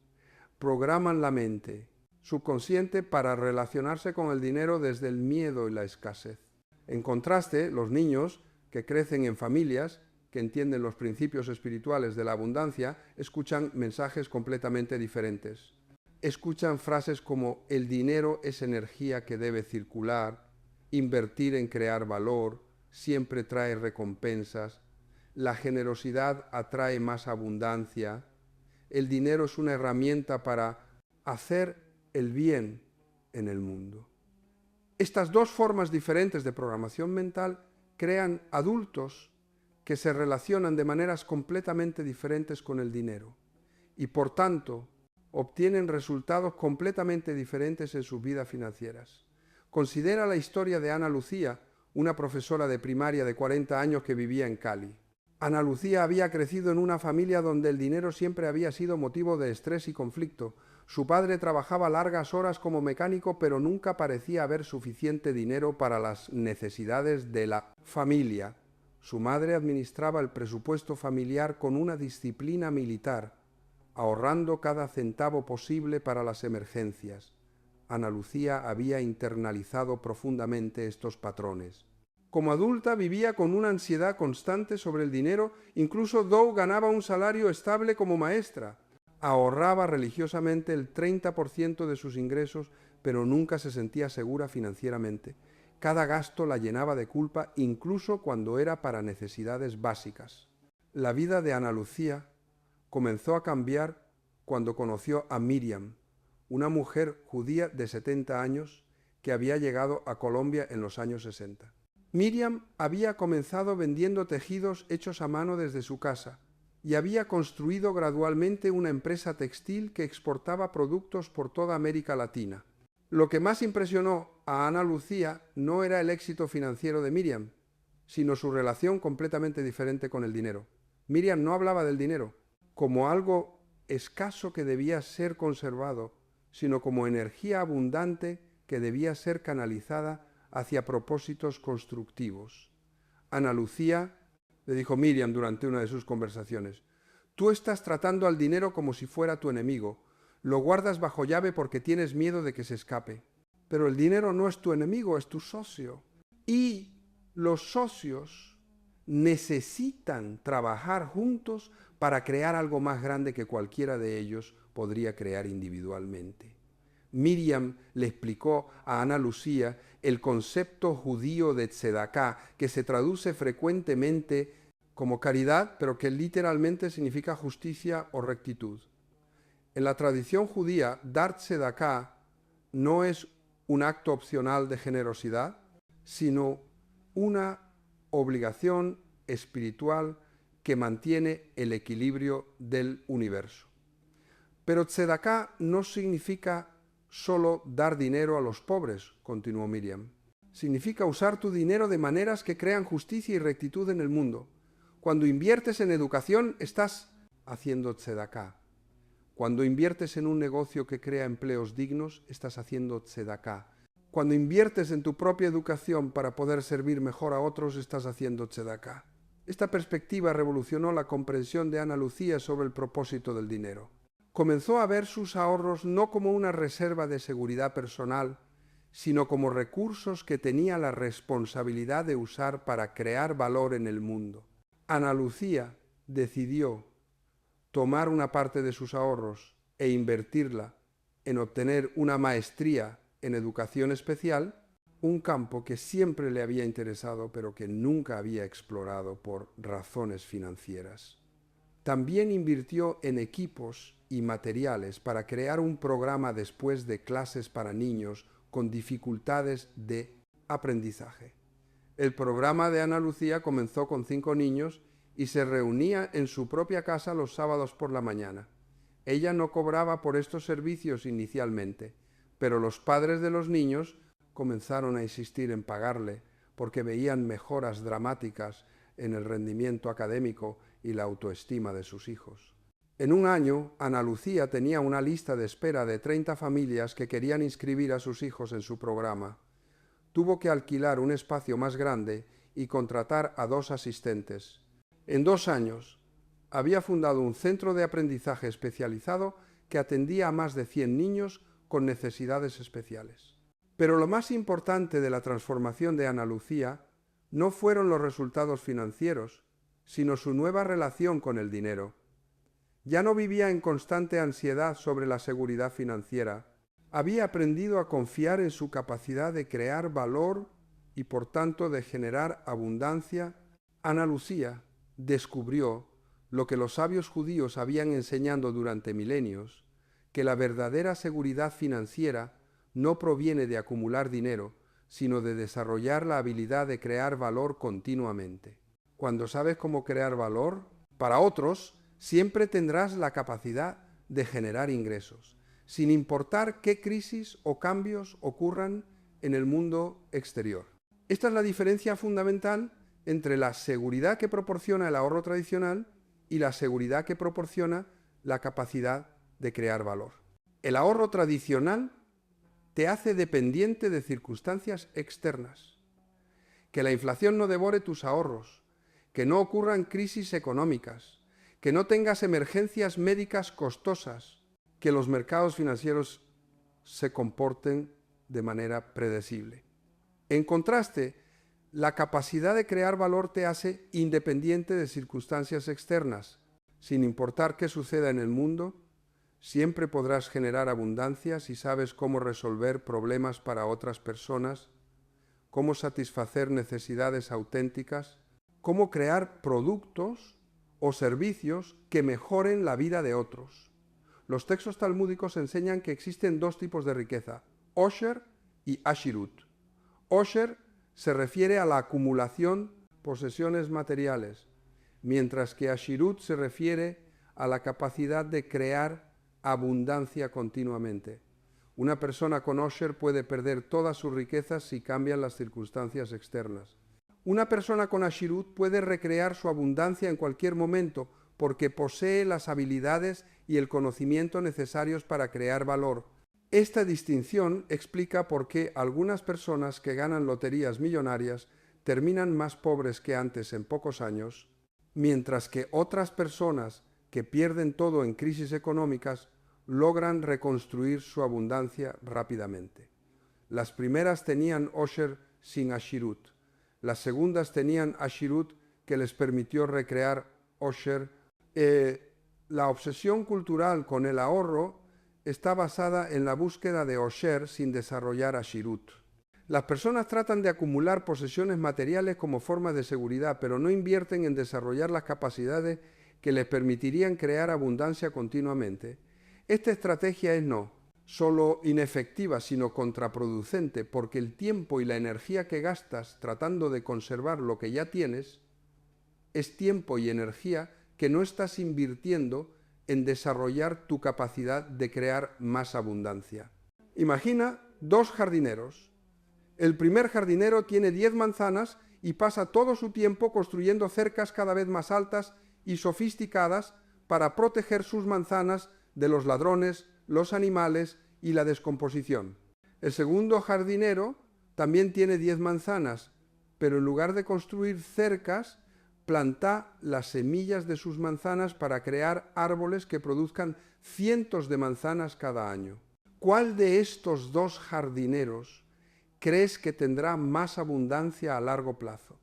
programan la mente subconsciente para relacionarse con el dinero desde el miedo y la escasez. En contraste, los niños que crecen en familias que entienden los principios espirituales de la abundancia escuchan mensajes completamente diferentes. Escuchan frases como el dinero es energía que debe circular, invertir en crear valor, siempre trae recompensas, la generosidad atrae más abundancia, el dinero es una herramienta para hacer el bien en el mundo. Estas dos formas diferentes de programación mental crean adultos que se relacionan de maneras completamente diferentes con el dinero y por tanto obtienen resultados completamente diferentes en sus vidas financieras. Considera la historia de Ana Lucía, una profesora de primaria de 40 años que vivía en Cali. Ana Lucía había crecido en una familia donde el dinero siempre había sido motivo de estrés y conflicto. Su padre trabajaba largas horas como mecánico, pero nunca parecía haber suficiente dinero para las necesidades de la familia. Su madre administraba el presupuesto familiar con una disciplina militar, ahorrando cada centavo posible para las emergencias. Ana Lucía había internalizado profundamente estos patrones. Como adulta vivía con una ansiedad constante sobre el dinero, incluso though ganaba un salario estable como maestra. Ahorraba religiosamente el 30% de sus ingresos, pero nunca se sentía segura financieramente. Cada gasto la llenaba de culpa, incluso cuando era para necesidades básicas. La vida de Ana Lucía comenzó a cambiar cuando conoció a Miriam, una mujer judía de 70 años que había llegado a Colombia en los años 60. Miriam había comenzado vendiendo tejidos hechos a mano desde su casa y había construido gradualmente una empresa textil que exportaba productos por toda América Latina. Lo que más impresionó a Ana Lucía no era el éxito financiero de Miriam, sino su relación completamente diferente con el dinero. Miriam no hablaba del dinero como algo escaso que debía ser conservado, sino como energía abundante que debía ser canalizada hacia propósitos constructivos. Ana Lucía le dijo Miriam durante una de sus conversaciones: tú estás tratando al dinero como si fuera tu enemigo, lo guardas bajo llave porque tienes miedo de que se escape. Pero el dinero no es tu enemigo, es tu socio. Y los socios necesitan trabajar juntos para crear algo más grande que cualquiera de ellos podría crear individualmente. Miriam le explicó a Ana Lucía el concepto judío de tzedaká, que se traduce frecuentemente como caridad, pero que literalmente significa justicia o rectitud. En la tradición judía, dar tzedaká no es un acto opcional de generosidad, sino una obligación espiritual que mantiene el equilibrio del universo. Pero tzedaká no significa solo dar dinero a los pobres, continuó Miriam. Significa usar tu dinero de maneras que crean justicia y rectitud en el mundo. Cuando inviertes en educación, estás haciendo tzedaká. Cuando inviertes en un negocio que crea empleos dignos, estás haciendo tzedaká. Cuando inviertes en tu propia educación para poder servir mejor a otros, estás haciendo tzedaká. Esta perspectiva revolucionó la comprensión de Ana Lucía sobre el propósito del dinero. Comenzó a ver sus ahorros no como una reserva de seguridad personal, sino como recursos que tenía la responsabilidad de usar para crear valor en el mundo. Ana Lucía decidió tomar una parte de sus ahorros e invertirla en obtener una maestría en educación especial, un campo que siempre le había interesado pero que nunca había explorado por razones financieras. También invirtió en equipos y materiales para crear un programa después de clases para niños con dificultades de aprendizaje. El programa de Ana Lucía comenzó con 5 niños y se reunía en su propia casa los sábados por la mañana. Ella no cobraba por estos servicios inicialmente, pero los padres de los niños comenzaron a insistir en pagarle porque veían mejoras dramáticas en el rendimiento académico y la autoestima de sus hijos. En un año, Ana Lucía tenía una lista de espera de 30 familias que querían inscribir a sus hijos en su programa. Tuvo que alquilar un espacio más grande y contratar a 2 asistentes. En 2 años, había fundado un centro de aprendizaje especializado que atendía a más de 100 niños con necesidades especiales. Pero lo más importante de la transformación de Ana Lucía no fueron los resultados financieros, sino su nueva relación con el dinero. Ya no vivía en constante ansiedad sobre la seguridad financiera. Había aprendido a confiar en su capacidad de crear valor y por tanto de generar abundancia. Ana Lucía descubrió lo que los sabios judíos habían enseñado durante milenios, que la verdadera seguridad financiera no proviene de acumular dinero, sino de desarrollar la habilidad de crear valor continuamente. Cuando sabes cómo crear valor para otros, siempre tendrás la capacidad de generar ingresos, sin importar qué crisis o cambios ocurran en el mundo exterior. Esta es la diferencia fundamental entre la seguridad que proporciona el ahorro tradicional y la seguridad que proporciona la capacidad de crear valor. El ahorro tradicional te hace dependiente de circunstancias externas. Que la inflación no devore tus ahorros, que no ocurran crisis económicas, que no tengas emergencias médicas costosas, que los mercados financieros se comporten de manera predecible. En contraste, la capacidad de crear valor te hace independiente de circunstancias externas. Sin importar qué suceda en el mundo, siempre podrás generar abundancia si sabes cómo resolver problemas para otras personas, cómo satisfacer necesidades auténticas, cómo crear productos o servicios que mejoren la vida de otros. Los textos talmúdicos enseñan que existen dos tipos de riqueza, osher y ashirut. Osher se refiere a la acumulación de posesiones materiales, mientras que ashirut se refiere a la capacidad de crear abundancia continuamente. Una persona con osher puede perder todas sus riquezas si cambian las circunstancias externas. Una persona con ashirut puede recrear su abundancia en cualquier momento porque posee las habilidades y el conocimiento necesarios para crear valor. Esta distinción explica por qué algunas personas que ganan loterías millonarias terminan más pobres que antes en pocos años, mientras que otras personas que pierden todo en crisis económicas logran reconstruir su abundancia rápidamente. Las primeras tenían osher sin ashirut. Las segundas tenían ashirut que les permitió recrear osher. La obsesión cultural con el ahorro está basada en la búsqueda de osher sin desarrollar ashirut. Las personas tratan de acumular posesiones materiales como forma de seguridad, pero no invierten en desarrollar las capacidades que les permitirían crear abundancia continuamente. Esta estrategia es no solo inefectiva, sino contraproducente, porque el tiempo y la energía que gastas tratando de conservar lo que ya tienes es tiempo y energía que no estás invirtiendo en desarrollar tu capacidad de crear más abundancia. Imagina dos jardineros. El primer jardinero tiene 10 manzanas y pasa todo su tiempo construyendo cercas cada vez más altas y sofisticadas para proteger sus manzanas de los ladrones, los animales y la descomposición. El segundo jardinero también tiene 10 manzanas, pero en lugar de construir cercas, planta las semillas de sus manzanas para crear árboles que produzcan cientos de manzanas cada año. ¿Cuál de estos dos jardineros crees que tendrá más abundancia a largo plazo?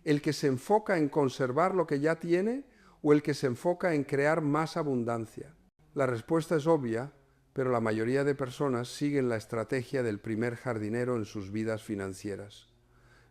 ¿El que se enfoca en conservar lo que ya tiene o el que se enfoca en crear más abundancia? La respuesta es obvia, pero la mayoría de personas siguen la estrategia del primer jardinero en sus vidas financieras.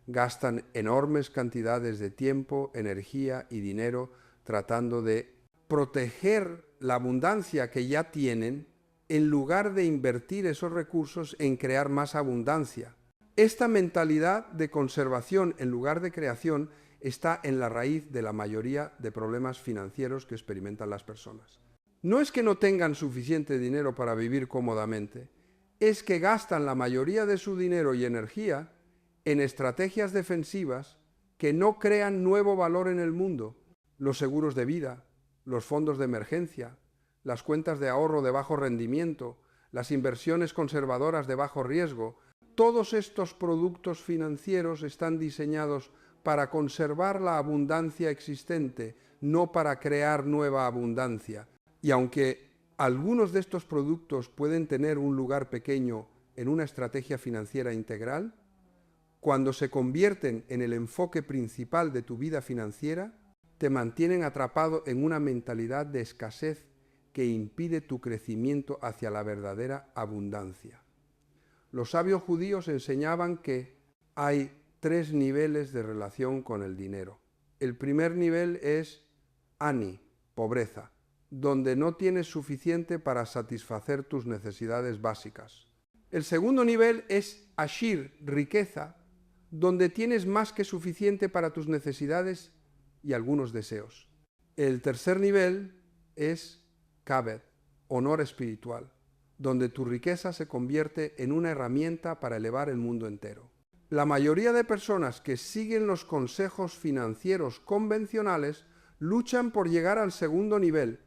Gastan enormes cantidades de tiempo, energía y dinero tratando de proteger la abundancia que ya tienen en lugar de invertir esos recursos en crear más abundancia. Esta mentalidad de conservación en lugar de creación está en la raíz de la mayoría de problemas financieros que experimentan las personas. No es que no tengan suficiente dinero para vivir cómodamente, es que gastan la mayoría de su dinero y energía en estrategias defensivas que no crean nuevo valor en el mundo. Los seguros de vida, los fondos de emergencia, las cuentas de ahorro de bajo rendimiento, las inversiones conservadoras de bajo riesgo, todos estos productos financieros están diseñados para conservar la abundancia existente, no para crear nueva abundancia. Y aunque algunos de estos productos pueden tener un lugar pequeño en una estrategia financiera integral, cuando se convierten en el enfoque principal de tu vida financiera, te mantienen atrapado en una mentalidad de escasez que impide tu crecimiento hacia la verdadera abundancia. Los sabios judíos enseñaban que hay 3 niveles de relación con el dinero. El primer nivel es ani, pobreza, donde no tienes suficiente para satisfacer tus necesidades básicas. El segundo nivel es ashir, riqueza, donde tienes más que suficiente para tus necesidades y algunos deseos. El tercer nivel es kabed, honor espiritual, donde tu riqueza se convierte en una herramienta para elevar el mundo entero. La mayoría de personas que siguen los consejos financieros convencionales luchan por llegar al segundo nivel,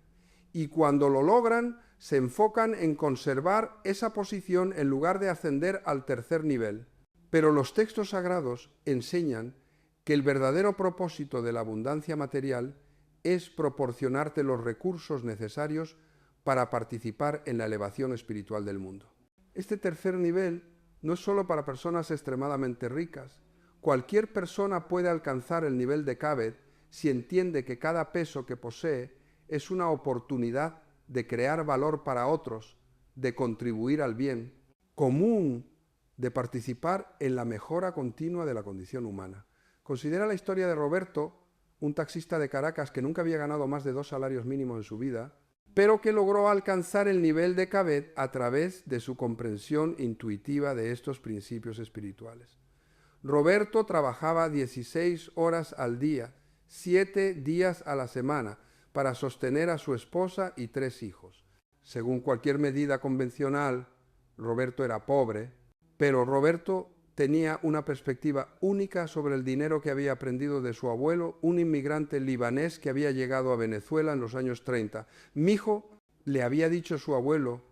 y cuando lo logran, se enfocan en conservar esa posición en lugar de ascender al tercer nivel. Pero los textos sagrados enseñan que el verdadero propósito de la abundancia material es proporcionarte los recursos necesarios para participar en la elevación espiritual del mundo. Este tercer nivel no es solo para personas extremadamente ricas. Cualquier persona puede alcanzar el nivel de kabed si entiende que cada peso que posee es una oportunidad de crear valor para otros, de contribuir al bien común, de participar en la mejora continua de la condición humana. Considera la historia de Roberto un taxista de Caracas que nunca había ganado más de 2 salarios mínimos en su vida, pero que logró alcanzar el nivel de Cabet a través de su comprensión intuitiva de estos principios espirituales. Roberto trabajaba 16 horas al día, 7 días a la semana, para sostener a su esposa y 3 hijos. Según cualquier medida convencional, Roberto era pobre, pero Roberto tenía una perspectiva única sobre el dinero que había aprendido de su abuelo, un inmigrante libanés que había llegado a Venezuela en los años 30. Mijo, le había dicho su abuelo,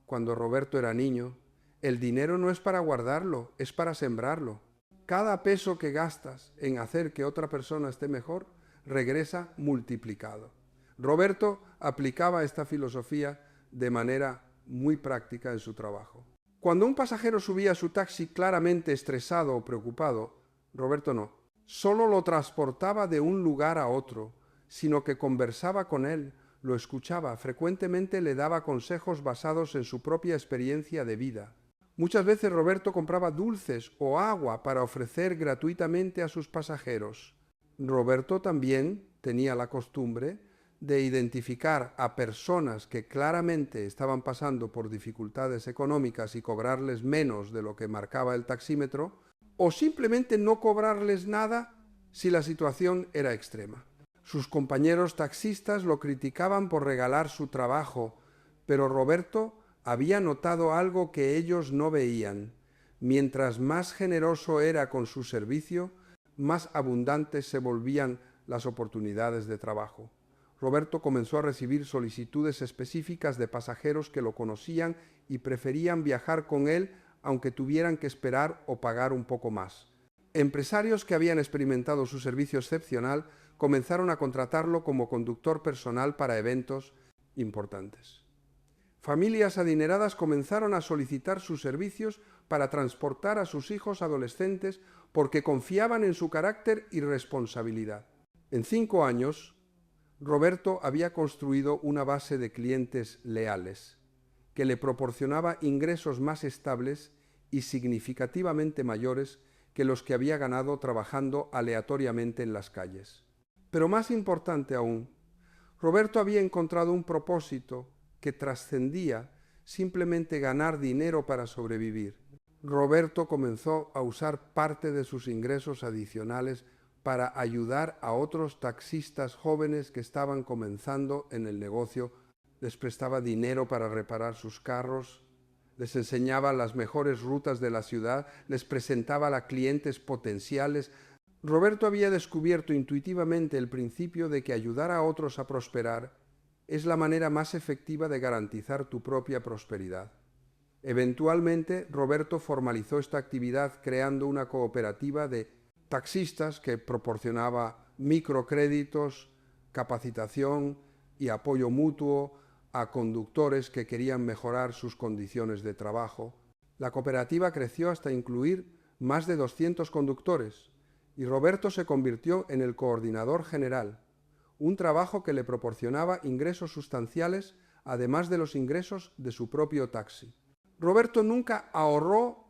cuando Roberto era niño, el dinero no es para guardarlo, es para sembrarlo. Cada peso que gastas en hacer que otra persona esté mejor, regresa multiplicado. Roberto aplicaba esta filosofía de manera muy práctica en su trabajo. Cuando un pasajero subía a su taxi claramente estresado o preocupado, Roberto no. Solo lo transportaba de un lugar a otro, sino que conversaba con él, lo escuchaba, frecuentemente le daba consejos basados en su propia experiencia de vida. Muchas veces Roberto compraba dulces o agua para ofrecer gratuitamente a sus pasajeros. Roberto también tenía la costumbre de identificar a personas que claramente estaban pasando por dificultades económicas y cobrarles menos de lo que marcaba el taxímetro, o simplemente no cobrarles nada si la situación era extrema. Sus compañeros taxistas lo criticaban por regalar su trabajo, pero Roberto había notado algo que ellos no veían. Mientras más generoso era con su servicio, más abundantes se volvían las oportunidades de trabajo. Roberto comenzó a recibir solicitudes específicas de pasajeros que lo conocían y preferían viajar con él aunque tuvieran que esperar o pagar un poco más. Empresarios que habían experimentado su servicio excepcional comenzaron a contratarlo como conductor personal para eventos importantes. Familias adineradas comenzaron a solicitar sus servicios para transportar a sus hijos adolescentes porque confiaban en su carácter y responsabilidad. En 5 años, Roberto había construido una base de clientes leales, que le proporcionaba ingresos más estables y significativamente mayores que los que había ganado trabajando aleatoriamente en las calles. Pero más importante aún, Roberto había encontrado un propósito que trascendía simplemente ganar dinero para sobrevivir. Roberto comenzó a usar parte de sus ingresos adicionales para ayudar a otros taxistas jóvenes que estaban comenzando en el negocio. Les prestaba dinero para reparar sus carros, les enseñaba las mejores rutas de la ciudad, les presentaba a clientes potenciales. Roberto había descubierto intuitivamente el principio de que ayudar a otros a prosperar es la manera más efectiva de garantizar tu propia prosperidad. Eventualmente, Roberto formalizó esta actividad creando una cooperativa de taxistas que proporcionaba microcréditos, capacitación y apoyo mutuo a conductores que querían mejorar sus condiciones de trabajo. La cooperativa creció hasta incluir más de 200 conductores y Roberto se convirtió en el coordinador general, un trabajo que le proporcionaba ingresos sustanciales además de los ingresos de su propio taxi. Roberto nunca ahorró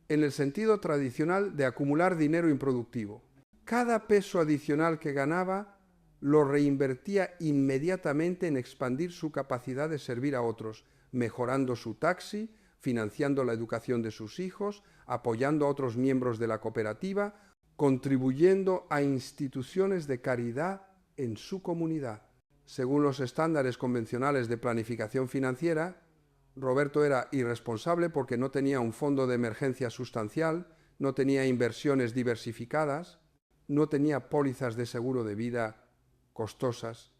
en el sentido tradicional de acumular dinero improductivo. Cada peso adicional que ganaba lo reinvertía inmediatamente en expandir su capacidad de servir a otros, mejorando su taxi, financiando la educación de sus hijos, apoyando a otros miembros de la cooperativa, contribuyendo a instituciones de caridad en su comunidad. Según los estándares convencionales de planificación financiera, Roberto era irresponsable porque no tenía un fondo de emergencia sustancial, no tenía inversiones diversificadas, no tenía pólizas de seguro de vida costosas,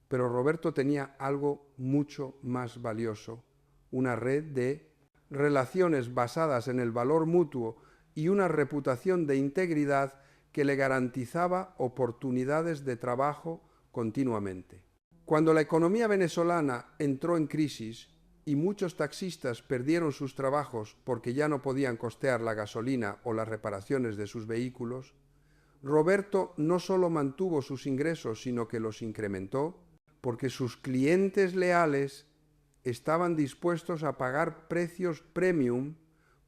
pero Roberto tenía algo mucho más valioso, una red de relaciones basadas en el valor mutuo y una reputación de integridad que le garantizaba oportunidades de trabajo continuamente. Cuando la economía venezolana entró en crisis y muchos taxistas perdieron sus trabajos porque ya no podían costear la gasolina o las reparaciones de sus vehículos, Roberto no solo mantuvo sus ingresos, sino que los incrementó, porque sus clientes leales estaban dispuestos a pagar precios premium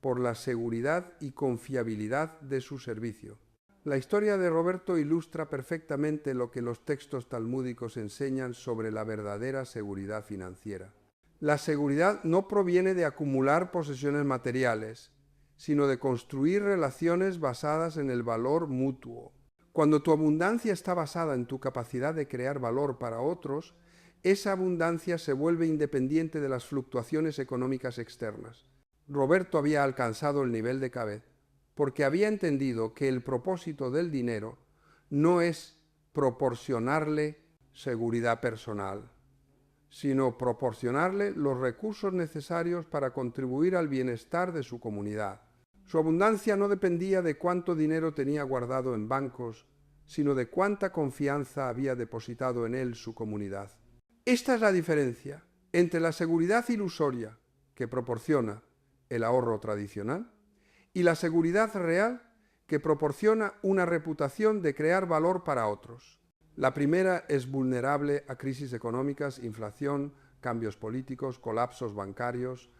por la seguridad y confiabilidad de su servicio. La historia de Roberto ilustra perfectamente lo que los textos talmúdicos enseñan sobre la verdadera seguridad financiera. La seguridad no proviene de acumular posesiones materiales, sino de construir relaciones basadas en el valor mutuo. Cuando tu abundancia está basada en tu capacidad de crear valor para otros, esa abundancia se vuelve independiente de las fluctuaciones económicas externas. Roberto había alcanzado el nivel de Caved porque había entendido que el propósito del dinero no es proporcionarle seguridad personal, sino proporcionarle los recursos necesarios para contribuir al bienestar de su comunidad. Su abundancia no dependía de cuánto dinero tenía guardado en bancos, sino de cuánta confianza había depositado en él su comunidad. Esta es la diferencia entre la seguridad ilusoria que proporciona el ahorro tradicional y la seguridad real que proporciona una reputación de crear valor para otros. La primera es vulnerable a crisis económicas, inflación, cambios políticos, colapsos bancarios.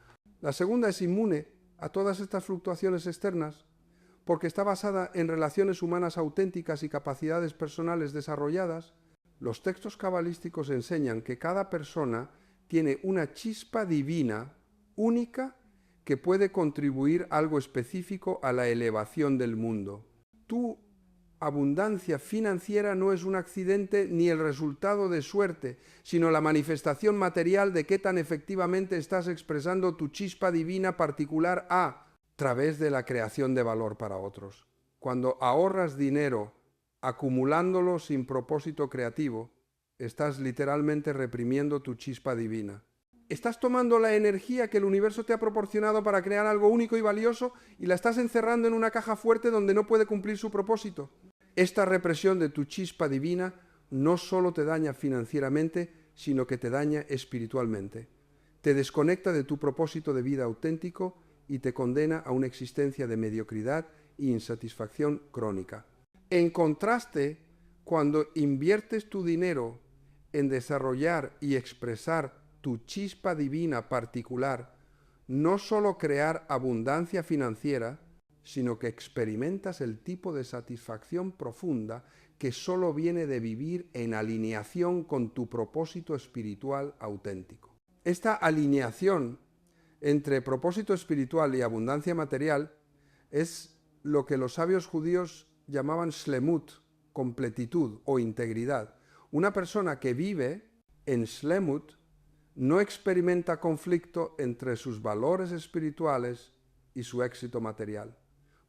La segunda es inmune a todas estas fluctuaciones externas porque está basada en relaciones humanas auténticas y capacidades personales desarrolladas. Los textos cabalísticos enseñan que cada persona tiene una chispa divina única que puede contribuir algo específico a la elevación del mundo. Tu abundancia financiera no es un accidente ni el resultado de suerte, sino la manifestación material de qué tan efectivamente estás expresando tu chispa divina particular a través de la creación de valor para otros. Cuando ahorras dinero acumulándolo sin propósito creativo, estás literalmente reprimiendo tu chispa divina. Estás tomando la energía que el universo te ha proporcionado para crear algo único y valioso y la estás encerrando en una caja fuerte donde no puede cumplir su propósito. Esta represión de tu chispa divina no solo te daña financieramente, sino que te daña espiritualmente. Te desconecta de tu propósito de vida auténtico y te condena a una existencia de mediocridad e insatisfacción crónica. En contraste, cuando inviertes tu dinero en desarrollar y expresar tu chispa divina particular, no solo crear abundancia financiera, sino que experimentas el tipo de satisfacción profunda que solo viene de vivir en alineación con tu propósito espiritual auténtico. Esta alineación entre propósito espiritual y abundancia material es lo que los sabios judíos llamaban shlemut, completitud o integridad. Una persona que vive en shlemut no experimenta conflicto entre sus valores espirituales y su éxito material,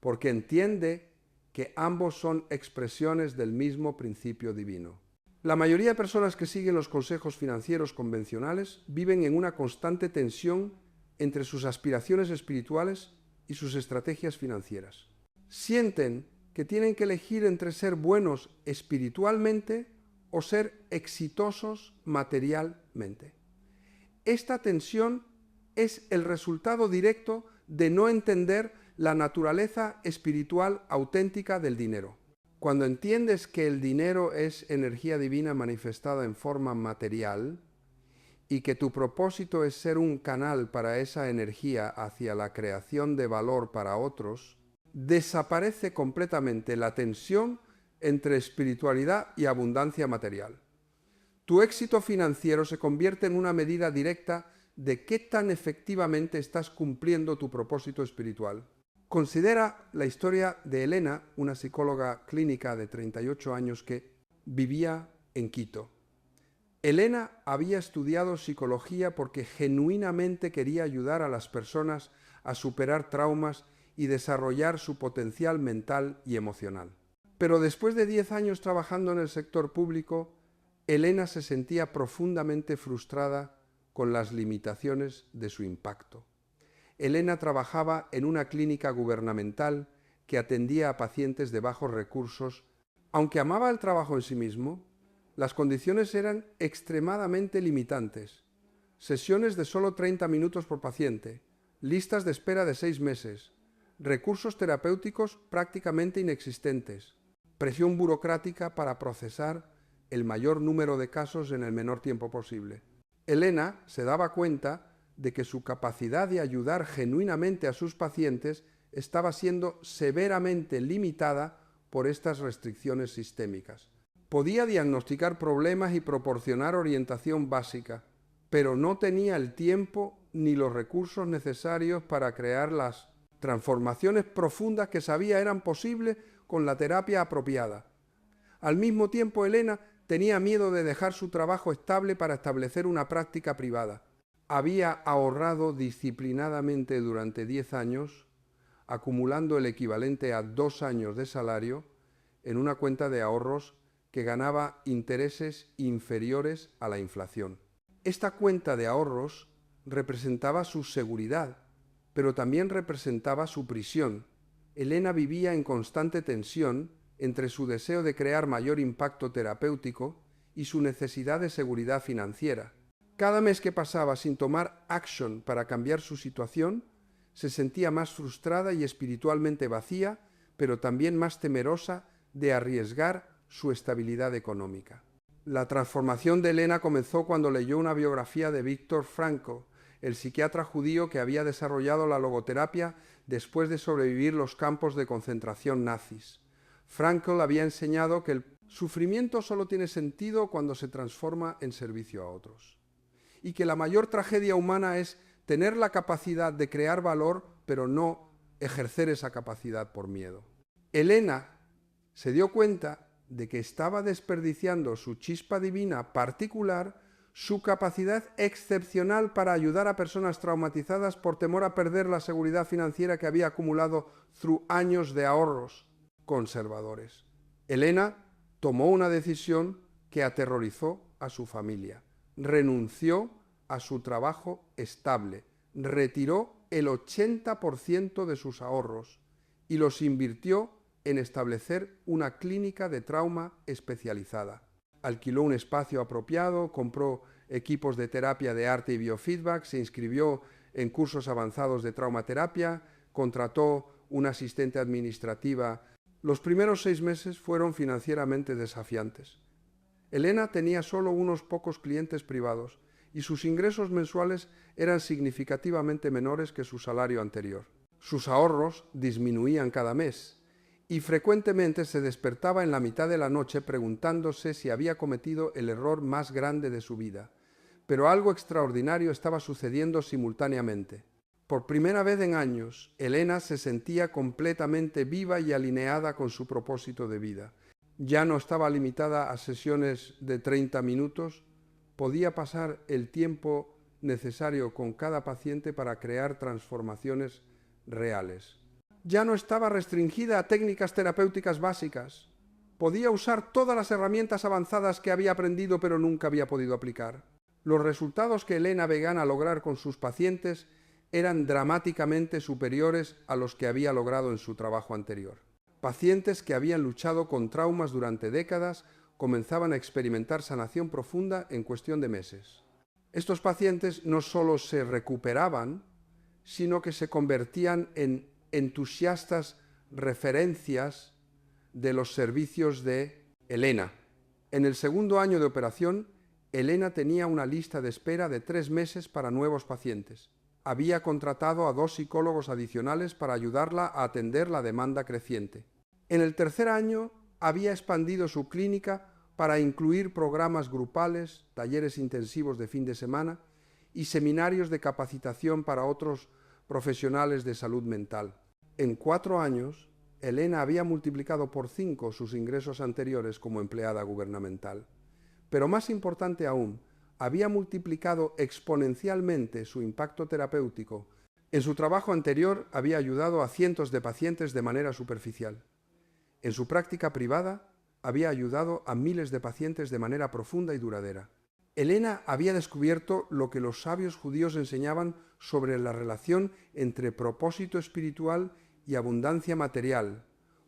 porque entiende que ambos son expresiones del mismo principio divino. La mayoría de personas que siguen los consejos financieros convencionales viven en una constante tensión entre sus aspiraciones espirituales y sus estrategias financieras. Sienten que tienen que elegir entre ser buenos espiritualmente o ser exitosos materialmente. Esta tensión es el resultado directo de no entender la naturaleza espiritual auténtica del dinero. Cuando entiendes que el dinero es energía divina manifestada en forma material y que tu propósito es ser un canal para esa energía hacia la creación de valor para otros, desaparece completamente la tensión entre espiritualidad y abundancia material. Tu éxito financiero se convierte en una medida directa de qué tan efectivamente estás cumpliendo tu propósito espiritual. Considera la historia de Elena, una psicóloga clínica de 38 años que vivía en Quito. Elena había estudiado psicología porque genuinamente quería ayudar a las personas a superar traumas y desarrollar su potencial mental y emocional. Pero después de 10 años trabajando en el sector público, Elena se sentía profundamente frustrada con las limitaciones de su impacto. Elena trabajaba en una clínica gubernamental que atendía a pacientes de bajos recursos. Aunque amaba el trabajo en sí mismo, las condiciones eran extremadamente limitantes. Sesiones de solo 30 minutos por paciente, listas de espera de 6 meses, recursos terapéuticos prácticamente inexistentes, presión burocrática para procesar el mayor número de casos en el menor tiempo posible. Elena se daba cuenta de que su capacidad de ayudar genuinamente a sus pacientes estaba siendo severamente limitada por estas restricciones sistémicas. Podía diagnosticar problemas y proporcionar orientación básica, pero no tenía el tiempo ni los recursos necesarios para crear las transformaciones profundas que sabía eran posibles con la terapia apropiada. Al mismo tiempo, Elena tenía miedo de dejar su trabajo estable para establecer una práctica privada. Había ahorrado disciplinadamente durante 10 años, acumulando el equivalente a 2 años de salario en una cuenta de ahorros que ganaba intereses inferiores a la inflación. Esta cuenta de ahorros representaba su seguridad, pero también representaba su prisión. Elena vivía en constante tensión entre su deseo de crear mayor impacto terapéutico y su necesidad de seguridad financiera. Cada mes que pasaba sin tomar acción para cambiar su situación, se sentía más frustrada y espiritualmente vacía, pero también más temerosa de arriesgar su estabilidad económica. La transformación de Elena comenzó cuando leyó una biografía de Viktor Frankl, el psiquiatra judío que había desarrollado la logoterapia después de sobrevivir los campos de concentración nazis. Frankl había enseñado que el sufrimiento solo tiene sentido cuando se transforma en servicio a otros, y que la mayor tragedia humana es tener la capacidad de crear valor, pero no ejercer esa capacidad por miedo. Elena se dio cuenta de que estaba desperdiciando su chispa divina particular, su capacidad excepcional para ayudar a personas traumatizadas por temor a perder la seguridad financiera que había acumulado through años de ahorros conservadores. Elena tomó una decisión que aterrorizó a su familia. Renunció a su trabajo estable, retiró el 80% de sus ahorros y los invirtió en establecer una clínica de trauma especializada. Alquiló un espacio apropiado, compró equipos de terapia de arte y biofeedback, se inscribió en cursos avanzados de traumaterapia, contrató una asistente administrativa. Los primeros 6 meses fueron financieramente desafiantes. Elena tenía solo unos pocos clientes privados y sus ingresos mensuales eran significativamente menores que su salario anterior. Sus ahorros disminuían cada mes y frecuentemente se despertaba en la mitad de la noche preguntándose si había cometido el error más grande de su vida. Pero algo extraordinario estaba sucediendo simultáneamente. Por primera vez en años, Elena se sentía completamente viva y alineada con su propósito de vida. Ya no estaba limitada a sesiones de 30 minutos, podía pasar el tiempo necesario con cada paciente para crear transformaciones reales. Ya no estaba restringida a técnicas terapéuticas básicas. Podía usar todas las herramientas avanzadas que había aprendido pero nunca había podido aplicar. Los resultados que Elena Vegana lograr con sus pacientes eran dramáticamente superiores a los que había logrado en su trabajo anterior. Pacientes que habían luchado con traumas durante décadas comenzaban a experimentar sanación profunda en cuestión de meses. Estos pacientes no solo se recuperaban, sino que se convertían en entusiastas referencias de los servicios de Elena. En el segundo año de operación, Elena tenía una lista de espera de 3 meses para nuevos pacientes. Había contratado a 2 psicólogos adicionales para ayudarla a atender la demanda creciente. En el tercer año había expandido su clínica para incluir programas grupales, talleres intensivos de fin de semana y seminarios de capacitación para otros profesionales de salud mental. En 4 años, Elena había multiplicado por 5 sus ingresos anteriores como empleada gubernamental. Pero más importante aún, había multiplicado exponencialmente su impacto terapéutico. En su trabajo anterior había ayudado a cientos de pacientes de manera superficial. En su práctica privada había ayudado a miles de pacientes de manera profunda y duradera. Elena había descubierto lo que los sabios judíos enseñaban sobre la relación entre propósito espiritual y abundancia material.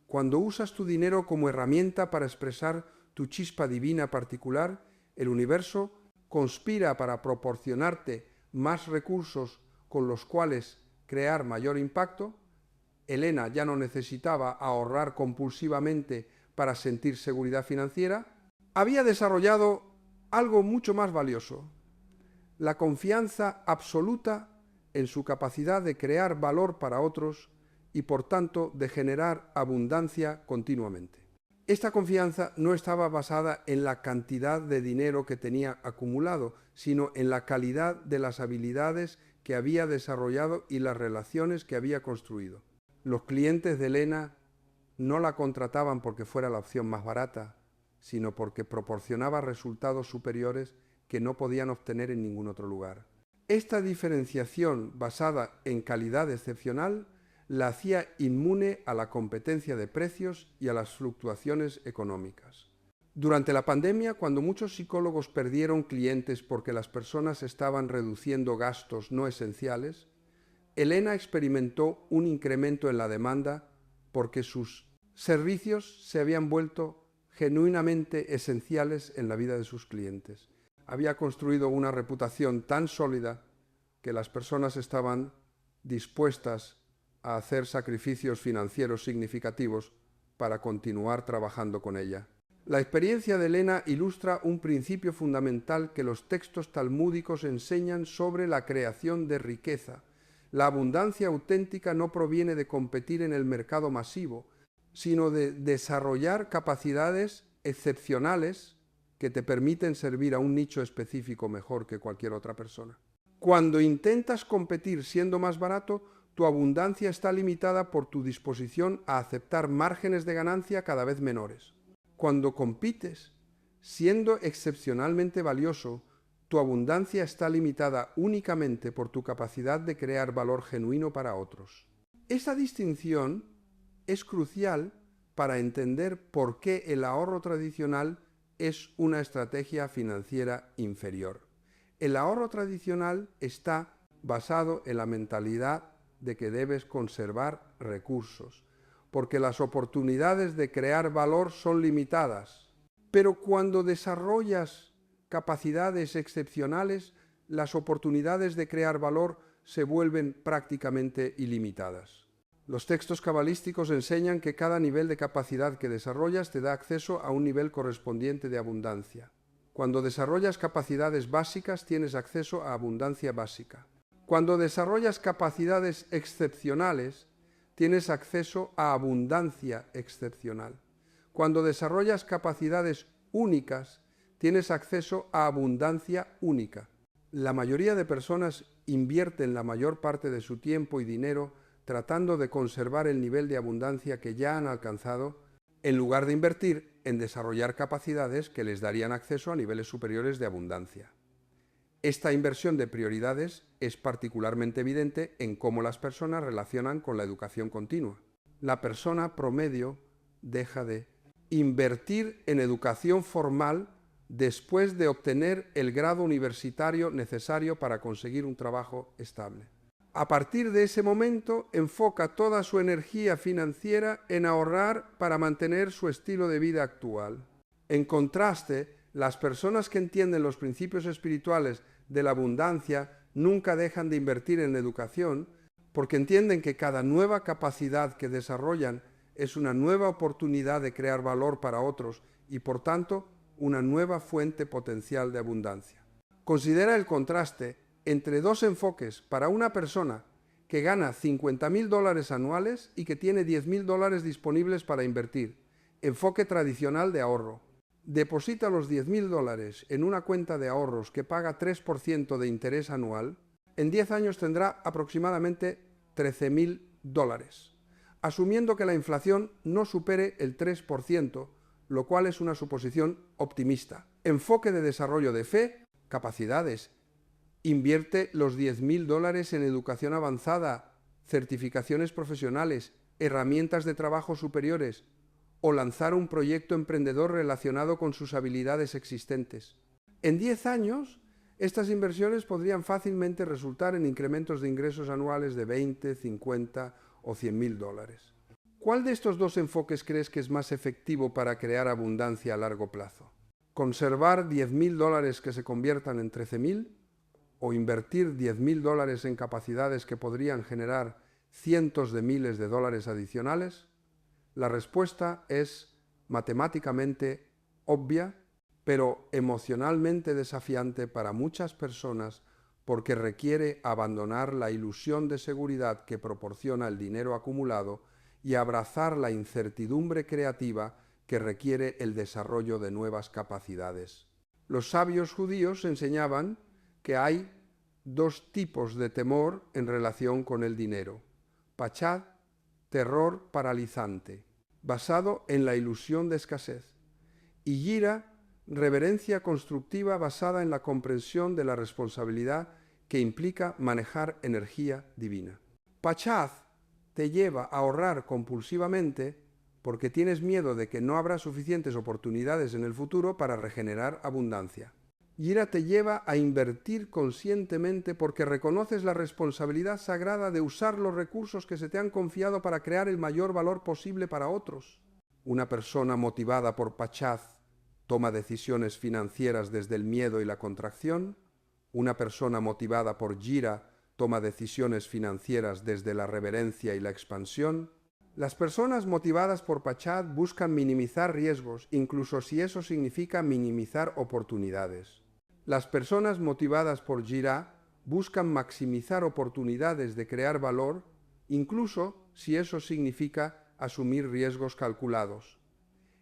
Cuando usas tu dinero como herramienta para expresar tu chispa divina particular, el universo conspira para proporcionarte más recursos con los cuales crear mayor impacto. Elena ya no necesitaba ahorrar compulsivamente para sentir seguridad financiera. Había desarrollado algo mucho más valioso: la confianza absoluta en su capacidad de crear valor para otros y por tanto de generar abundancia continuamente. Esta confianza no estaba basada en la cantidad de dinero que tenía acumulado, sino en la calidad de las habilidades que había desarrollado y las relaciones que había construido. Los clientes de Elena no la contrataban porque fuera la opción más barata, sino porque proporcionaba resultados superiores que no podían obtener en ningún otro lugar. Esta diferenciación basada en calidad excepcional la hacía inmune a la competencia de precios y a las fluctuaciones económicas. Durante la pandemia, cuando muchos psicólogos perdieron clientes porque las personas estaban reduciendo gastos no esenciales, Elena experimentó un incremento en la demanda porque sus servicios se habían vuelto genuinamente esenciales en la vida de sus clientes. Había construido una reputación tan sólida que las personas estaban dispuestas a hacer sacrificios financieros significativos para continuar trabajando con ella. La experiencia de Elena ilustra un principio fundamental que los textos talmúdicos enseñan sobre la creación de riqueza. La abundancia auténtica no proviene de competir en el mercado masivo, sino de desarrollar capacidades excepcionales que te permiten servir a un nicho específico mejor que cualquier otra persona. Cuando intentas competir siendo más barato, tu abundancia está limitada por tu disposición a aceptar márgenes de ganancia cada vez menores. Cuando compites siendo excepcionalmente valioso, tu abundancia está limitada únicamente por tu capacidad de crear valor genuino para otros. Esta distinción es crucial para entender por qué el ahorro tradicional es una estrategia financiera inferior. El ahorro tradicional está basado en la mentalidad de que debes conservar recursos, porque las oportunidades de crear valor son limitadas. Pero cuando desarrollas capacidades excepcionales, las oportunidades de crear valor se vuelven prácticamente ilimitadas. Los textos cabalísticos enseñan que cada nivel de capacidad que desarrollas te da acceso a un nivel correspondiente de abundancia. Cuando desarrollas capacidades básicas, tienes acceso a abundancia básica. Cuando desarrollas capacidades excepcionales, tienes acceso a abundancia excepcional. Cuando desarrollas capacidades únicas, tienes acceso a abundancia única. La mayoría de personas invierten la mayor parte de su tiempo y dinero tratando de conservar el nivel de abundancia que ya han alcanzado, en lugar de invertir en desarrollar capacidades que les darían acceso a niveles superiores de abundancia. Esta inversión de prioridades es particularmente evidente en cómo las personas relacionan con la educación continua. La persona promedio deja de invertir en educación formal después de obtener el grado universitario necesario para conseguir un trabajo estable. A partir de ese momento, enfoca toda su energía financiera en ahorrar para mantener su estilo de vida actual. En contraste, las personas que entienden los principios espirituales de la abundancia nunca dejan de invertir en educación porque entienden que cada nueva capacidad que desarrollan es una nueva oportunidad de crear valor para otros y, por tanto, una nueva fuente potencial de abundancia. Considera el contraste entre dos enfoques para una persona que gana $50,000 anuales y que tiene $10,000 disponibles para invertir. Enfoque tradicional de ahorro. Deposita los $10,000 en una cuenta de ahorros que paga 3% de interés anual. En 10 años tendrá aproximadamente $13,000, asumiendo que la inflación no supere el 3%, lo cual es una suposición optimista. Enfoque de desarrollo de fe, capacidades. Invierte los $10,000 en educación avanzada, certificaciones profesionales, herramientas de trabajo superiores o lanzar un proyecto emprendedor relacionado con sus habilidades existentes. En 10 años, estas inversiones podrían fácilmente resultar en incrementos de ingresos anuales de $20, $50 o $100,000. ¿Cuál de estos dos enfoques crees que es más efectivo para crear abundancia a largo plazo? ¿Conservar $10,000 que se conviertan en 13,000? ¿O invertir $10,000 en capacidades que podrían generar cientos de miles de dólares adicionales? La respuesta es matemáticamente obvia, pero emocionalmente desafiante para muchas personas porque requiere abandonar la ilusión de seguridad que proporciona el dinero acumulado y abrazar la incertidumbre creativa que requiere el desarrollo de nuevas capacidades. Los sabios judíos enseñaban que hay dos tipos de temor en relación con el dinero: pachad, terror paralizante, basado en la ilusión de escasez, y yira, reverencia constructiva basada en la comprensión de la responsabilidad que implica manejar energía divina. Pachad te lleva a ahorrar compulsivamente porque tienes miedo de que no habrá suficientes oportunidades en el futuro para regenerar abundancia. Yira te lleva a invertir conscientemente porque reconoces la responsabilidad sagrada de usar los recursos que se te han confiado para crear el mayor valor posible para otros. Una persona motivada por Pachad toma decisiones financieras desde el miedo y la contracción. Una persona motivada por Yira toma decisiones financieras desde la reverencia y la expansión. Las personas motivadas por Pachad buscan minimizar riesgos, incluso si eso significa minimizar oportunidades. Las personas motivadas por Yira buscan maximizar oportunidades de crear valor, incluso si eso significa asumir riesgos calculados.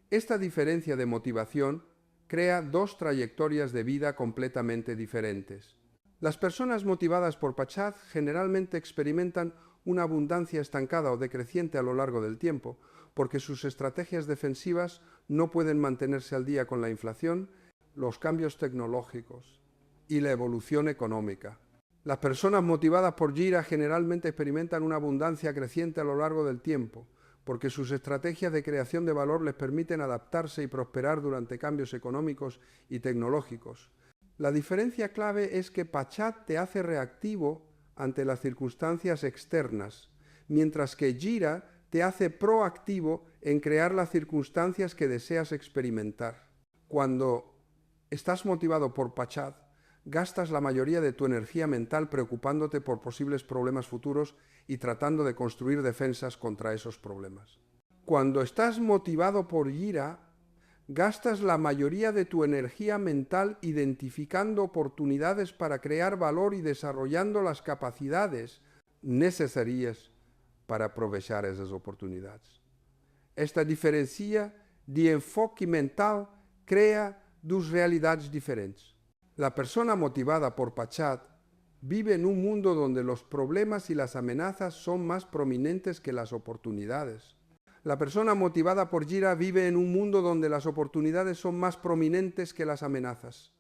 Esta diferencia de motivación crea dos trayectorias de vida completamente diferentes. Las personas motivadas por Pachad generalmente experimentan una abundancia estancada o decreciente a lo largo del tiempo, porque sus estrategias defensivas no pueden mantenerse al día con la inflación, los cambios tecnológicos y la evolución económica. Las personas motivadas por Yira generalmente experimentan una abundancia creciente a lo largo del tiempo, porque sus estrategias de creación de valor les permiten adaptarse y prosperar durante cambios económicos y tecnológicos. La diferencia clave es que Pachad te hace reactivo ante las circunstancias externas, mientras que Yira te hace proactivo en crear las circunstancias que deseas experimentar. Cuando estás motivado por Pachad, gastas la mayoría de tu energía mental preocupándote por posibles problemas futuros y tratando de construir defensas contra esos problemas. Cuando estás motivado por Yira, gastas la mayoría de tu energía mental identificando oportunidades para crear valor y desarrollando las capacidades necesarias para aprovechar esas oportunidades. Esta diferencia de enfoque mental crea dos realidades diferentes. La persona motivada por Pachad vive en un mundo donde los problemas y las amenazas son más prominentes que las oportunidades. La persona motivada por Yira vive en un mundo donde las oportunidades son más prominentes que las amenazas.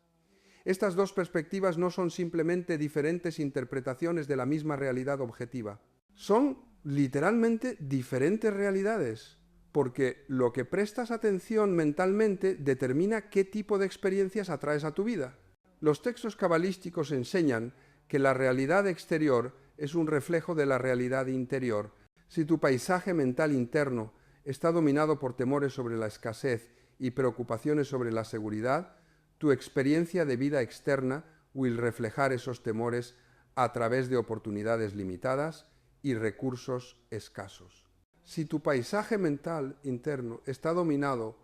Estas dos perspectivas no son simplemente diferentes interpretaciones de la misma realidad objetiva. Son literalmente diferentes realidades, porque lo que prestas atención mentalmente determina qué tipo de experiencias atraes a tu vida. Los textos cabalísticos enseñan que la realidad exterior es un reflejo de la realidad interior. Si tu paisaje mental interno está dominado por temores sobre la escasez y preocupaciones sobre la seguridad, tu experiencia de vida externa will reflejar esos temores a través de oportunidades limitadas y recursos escasos. Si tu paisaje mental interno está dominado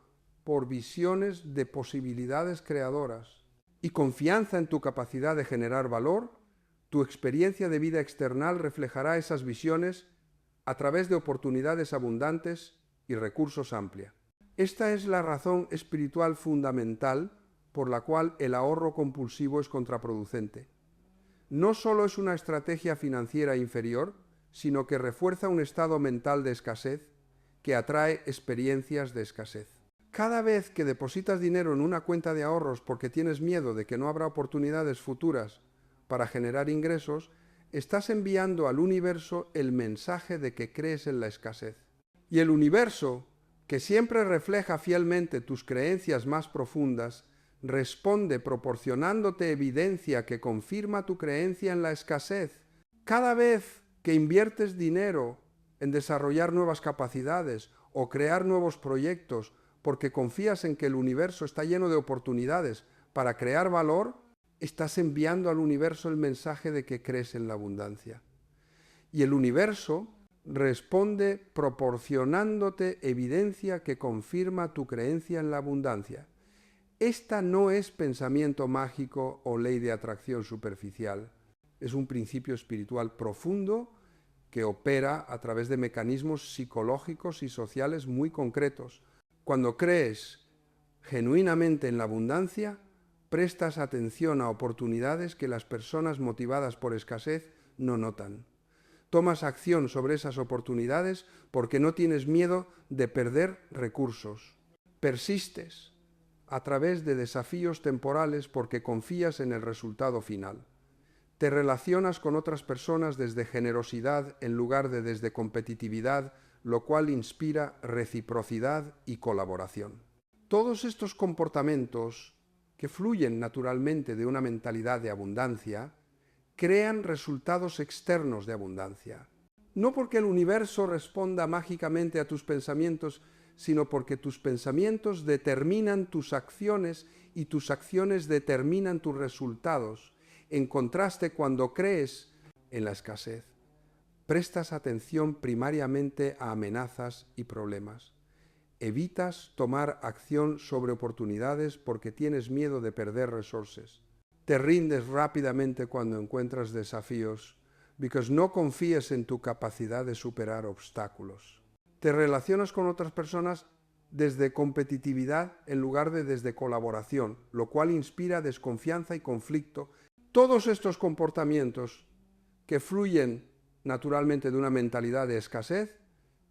por visiones de posibilidades creadoras y confianza en tu capacidad de generar valor, tu experiencia de vida external reflejará esas visiones a través de oportunidades abundantes y recursos amplia. Esta es la razón espiritual fundamental por la cual el ahorro compulsivo es contraproducente. No solo es una estrategia financiera inferior, sino que refuerza un estado mental de escasez que atrae experiencias de escasez. Cada vez que depositas dinero en una cuenta de ahorros porque tienes miedo de que no habrá oportunidades futuras para generar ingresos, estás enviando al universo el mensaje de que crees en la escasez. Y el universo, que siempre refleja fielmente tus creencias más profundas, responde proporcionándote evidencia que confirma tu creencia en la escasez. Cada vez que inviertes dinero en desarrollar nuevas capacidades o crear nuevos proyectos porque confías en que el universo está lleno de oportunidades para crear valor, estás enviando al universo el mensaje de que crees en la abundancia. Y el universo responde proporcionándote evidencia que confirma tu creencia en la abundancia. Esta no es pensamiento mágico o ley de atracción superficial. es un principio espiritual profundo que opera a través de mecanismos psicológicos y sociales muy concretos. Cuando crees genuinamente en la abundancia, prestas atención a oportunidades que las personas motivadas por escasez no notan. Tomas acción sobre esas oportunidades porque no tienes miedo de perder recursos. Persistes a través de desafíos temporales porque confías en el resultado final. Te relacionas con otras personas desde generosidad en lugar de desde competitividad, lo cual inspira reciprocidad y colaboración. Todos estos comportamientos, que fluyen naturalmente de una mentalidad de abundancia, crean resultados externos de abundancia. No porque el universo responda mágicamente a tus pensamientos, sino porque tus pensamientos determinan tus acciones y tus acciones determinan tus resultados. En contraste, cuando crees en la escasez, prestas atención primariamente a amenazas y problemas. Evitas tomar acción sobre oportunidades porque tienes miedo de perder recursos. Te rindes rápidamente cuando encuentras desafíos, porque no confías en tu capacidad de superar obstáculos. Te relacionas con otras personas desde competitividad en lugar de desde colaboración, lo cual inspira desconfianza y conflicto. Todos estos comportamientos que fluyen naturalmente de una mentalidad de escasez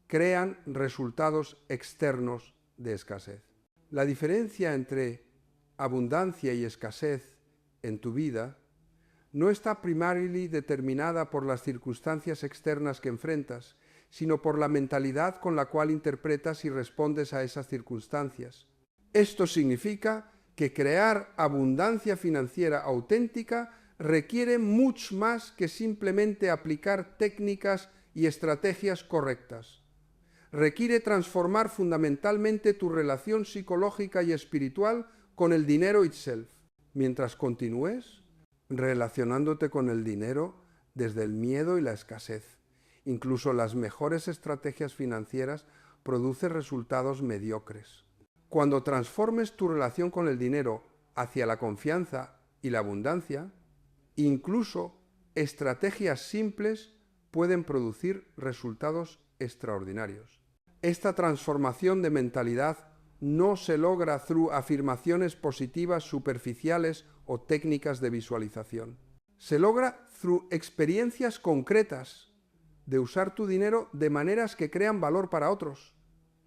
crean resultados externos de escasez. La diferencia entre abundancia y escasez en tu vida no está primariamente determinada por las circunstancias externas que enfrentas, sino por la mentalidad con la cual interpretas y respondes a esas circunstancias. Esto significa que crear abundancia financiera auténtica requiere mucho más que simplemente aplicar técnicas y estrategias correctas. Requiere transformar fundamentalmente tu relación psicológica y espiritual con el dinero itself. Mientras continúes relacionándote con el dinero desde el miedo y la escasez. Incluso las mejores estrategias financieras producen resultados mediocres. Cuando transformes tu relación con el dinero hacia la confianza y la abundancia, incluso estrategias simples pueden producir resultados extraordinarios. Esta transformación de mentalidad no se logra through afirmaciones positivas superficiales o técnicas de visualización. Se logra through experiencias concretas de usar tu dinero de maneras que crean valor para otros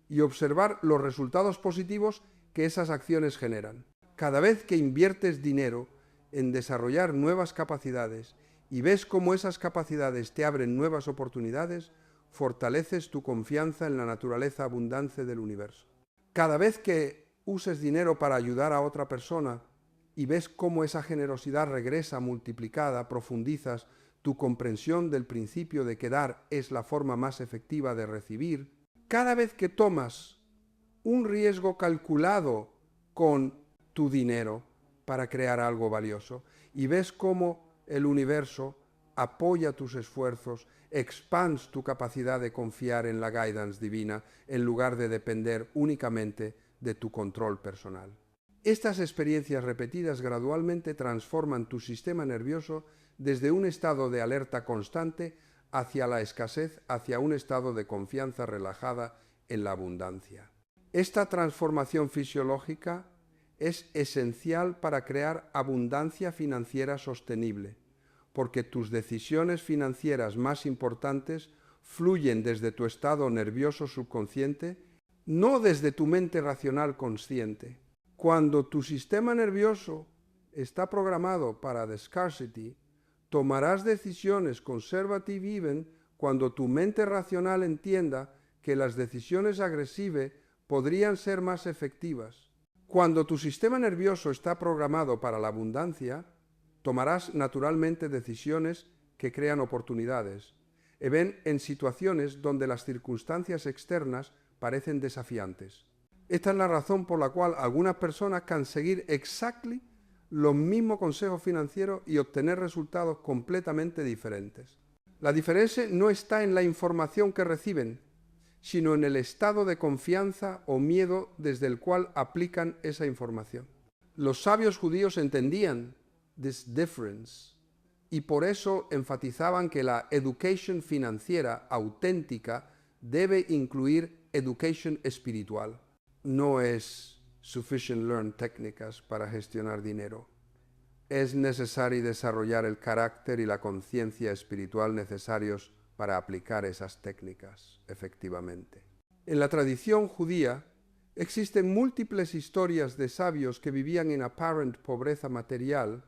y observar los resultados positivos que esas acciones generan. Cada vez que inviertes dinero en desarrollar nuevas capacidades y ves cómo esas capacidades te abren nuevas oportunidades, fortaleces tu confianza en la naturaleza abundante del universo. Cada vez que uses dinero para ayudar a otra persona y ves cómo esa generosidad regresa multiplicada, profundizas tu comprensión del principio de que dar es la forma más efectiva de recibir. Cada vez que tomas un riesgo calculado con tu dinero para crear algo valioso y ves cómo el universo apoya tus esfuerzos, expandes tu capacidad de confiar en la guidance divina en lugar de depender únicamente de tu control personal. Estas experiencias repetidas gradualmente transforman tu sistema nervioso desde un estado de alerta constante hacia la escasez, hacia un estado de confianza relajada en la abundancia. Esta transformación fisiológica es esencial para crear abundancia financiera sostenible, porque tus decisiones financieras más importantes fluyen desde tu estado nervioso subconsciente, no desde tu mente racional consciente. Cuando tu sistema nervioso está programado para the scarcity, tomarás decisiones conservative even cuando tu mente racional entienda que las decisiones agresivas podrían ser más efectivas. Cuando tu sistema nervioso está programado para la abundancia, tomarás naturalmente decisiones que crean oportunidades, even en situaciones donde las circunstancias externas parecen desafiantes. Esta es la razón por la cual algunas personas can seguir exactly los mismos consejos financieros y obtener resultados completamente diferentes. La diferencia no está en la información que reciben, sino en el estado de confianza o miedo desde el cual aplican esa información. Los sabios judíos entendían this difference y por eso enfatizaban que la education financiera auténtica debe incluir education espiritual. No es sufficient learn técnicas para gestionar dinero. Es necesario desarrollar el carácter y la conciencia espiritual necesarios para aplicar esas técnicas efectivamente. En la tradición judía existen múltiples historias de sabios que vivían en apparent pobreza material,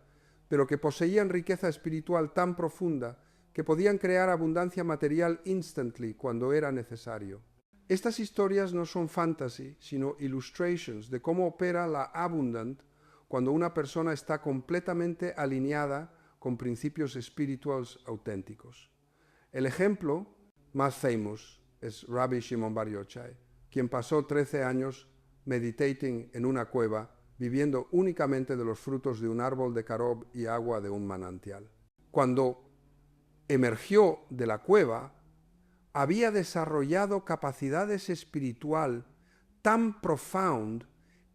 pero que poseían riqueza espiritual tan profunda que podían crear abundancia material instantly cuando era necesario. Estas historias no son fantasy, sino illustrations de cómo opera la abundant cuando una persona está completamente alineada con principios espirituales auténticos. El ejemplo más famous es Rabbi Shimon Bar Yochai, quien pasó 13 años meditating en una cueva, viviendo únicamente de los frutos de un árbol de carob y agua de un manantial. Cuando emergió de la cueva, había desarrollado capacidades espiritual tan profound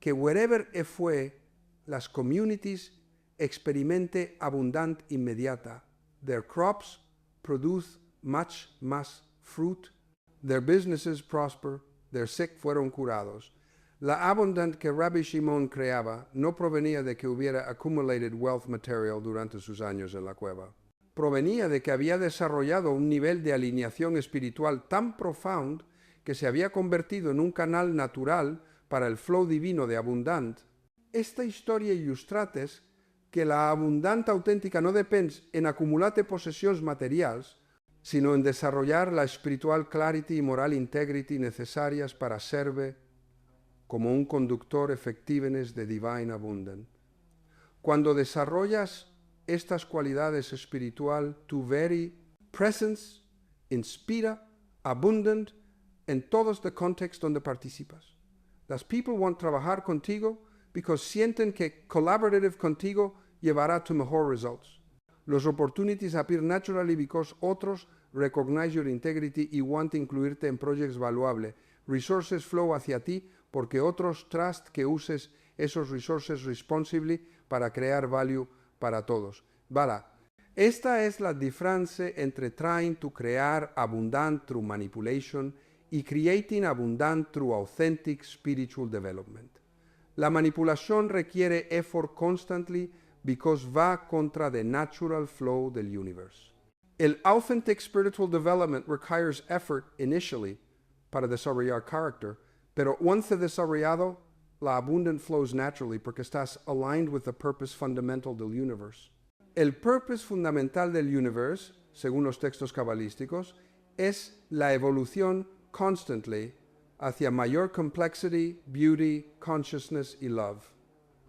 que wherever fue, las communities experimente abundant inmediata. Their crops produce much más fruit. Their businesses prosper. Their sick fueron curados. La abundant que Rabbi Shimon creaba no provenía de que hubiera accumulated wealth material durante sus años en la cueva. Provenía de que había desarrollado un nivel de alineación espiritual tan profundo que se había convertido en un canal natural para el flow divino de abundant. Esta historia il·lustrates que la abundant auténtica no depèn en acumular possessions materials, sinó en desarrollar la espiritual clarity y moral integrity necesarias para servir como un conductor effectiveness de divine abundant. Cuando desarrollas estas cualidades espiritual, tu very presence inspira abundant en todos los contextos donde participas. Las people want trabajar contigo because sienten que collaborative contigo llevará to mejor results. Los opportunities appear naturally because otros recognize your integrity y want incluirte en projects valuables. Resources flow hacia ti porque otros trust que uses esos resources responsibly para crear value para todos. Vale, esta es la diferencia entre trying to crear abundant through manipulation y creating abundant through authentic spiritual development. La manipulación requiere effort constantly because va contra the natural flow del universe. El authentic spiritual development requires effort initially para desarrollar character, pero once desarrollado, la abundant flows naturally porque estás aligned with the purpose fundamental del universe. El purpose fundamental del universe, según los textos cabalísticos, es la evolución constantly hacia mayor complexity, beauty, consciousness y love.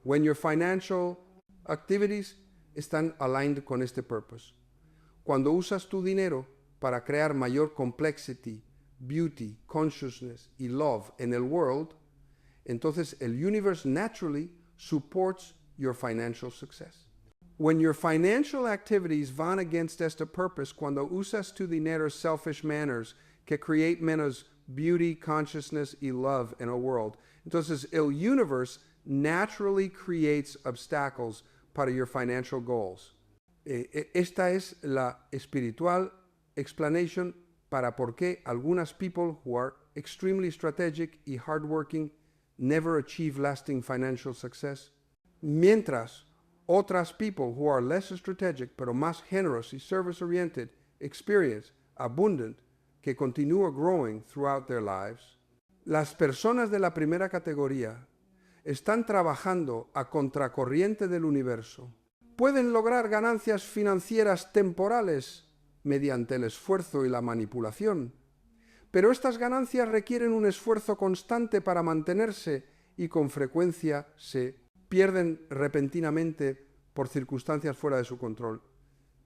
When your financial activities están aligned con este purpose. Cuando usas tu dinero para crear mayor complexity, beauty, consciousness y love en el world, entonces el universe naturally supports your financial success. When your financial activities van against este purpose, cuando usas tu dinero selfish manners que create menos beauty, consciousness y love in a world, entonces el universe naturally creates obstacles para your financial goals. Esta es la espiritual explanation para por qué algunas people who are extremely strategic y hardworking never achieve lasting financial success, mientras otras people who are less strategic pero más generous y service-oriented experience abundant que continúa growing throughout their lives. Las personas de la primera categoría están trabajando a contracorriente del universo. Pueden lograr ganancias financieras temporales mediante el esfuerzo y la manipulación, pero estas ganancias requieren un esfuerzo constante para mantenerse y con frecuencia se pierden repentinamente por circunstancias fuera de su control.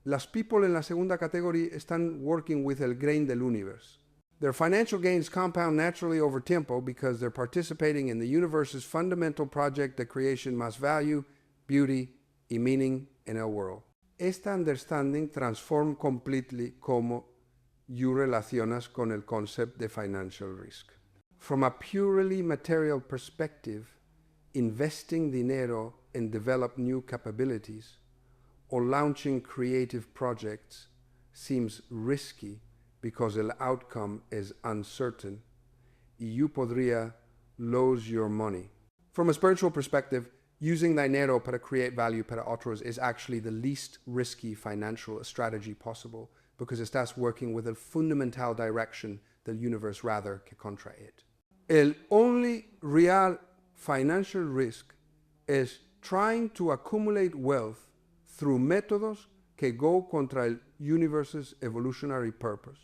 Las people en la segunda categoría están working with el grain del universo. Their financial gains compound naturally over tiempo because they're participating in the universe's fundamental project that creation más value, beauty y meaning in our world. Esta understanding transform completely cómo you relacionas con el concept de financial risk. From a purely material perspective, investing dinero in develop new capabilities or launching creative projects seems risky because the outcome is uncertain, y you podría lose your money. From a spiritual perspective, using dinero para create value para otros is actually the least risky financial strategy possible because estás working with a fundamental direction del universe rather que contra it. El only real financial risk is trying to accumulate wealth through métodos que go contra el universe's evolutionary purpose.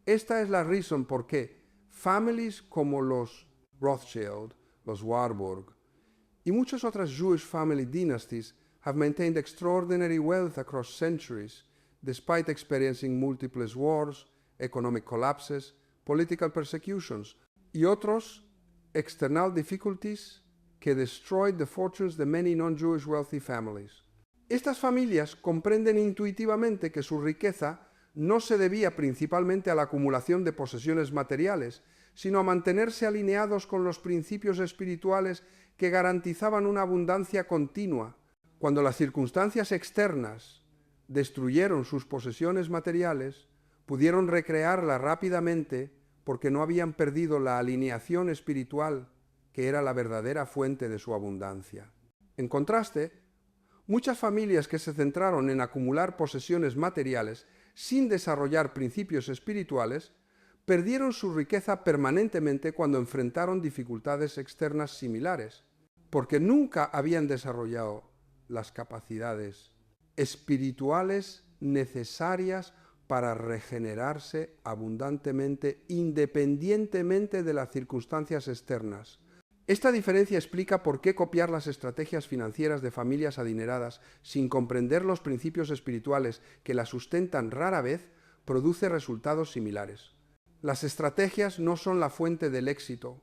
Esta es la razón por qué families como los Rothschild, los Warburg, y muchas otras Jewish family dynasties have maintained extraordinary wealth across centuries, despite experiencing multiple wars, economic collapses, political persecutions, y otros external difficulties que destroyed the fortunes de many non-Jewish wealthy families. Estas familias comprenden intuitivamente que su riqueza no se debía principalmente a la acumulación de posesiones materiales, sino a mantenerse alineados con los principios espirituales que garantizaban una abundancia continua. Cuando las circunstancias externas destruyeron sus posesiones materiales, pudieron recrearlas rápidamente porque no habían perdido la alineación espiritual que era la verdadera fuente de su abundancia. En contraste, muchas familias que se centraron en acumular posesiones materiales sin desarrollar principios espirituales, perdieron su riqueza permanentemente cuando enfrentaron dificultades externas similares, porque nunca habían desarrollado las capacidades espirituales necesarias para regenerarse abundantemente independientemente de las circunstancias externas. Esta diferencia explica por qué copiar las estrategias financieras de familias adineradas sin comprender los principios espirituales que las sustentan rara vez produce resultados similares. Las estrategias no son la fuente del éxito.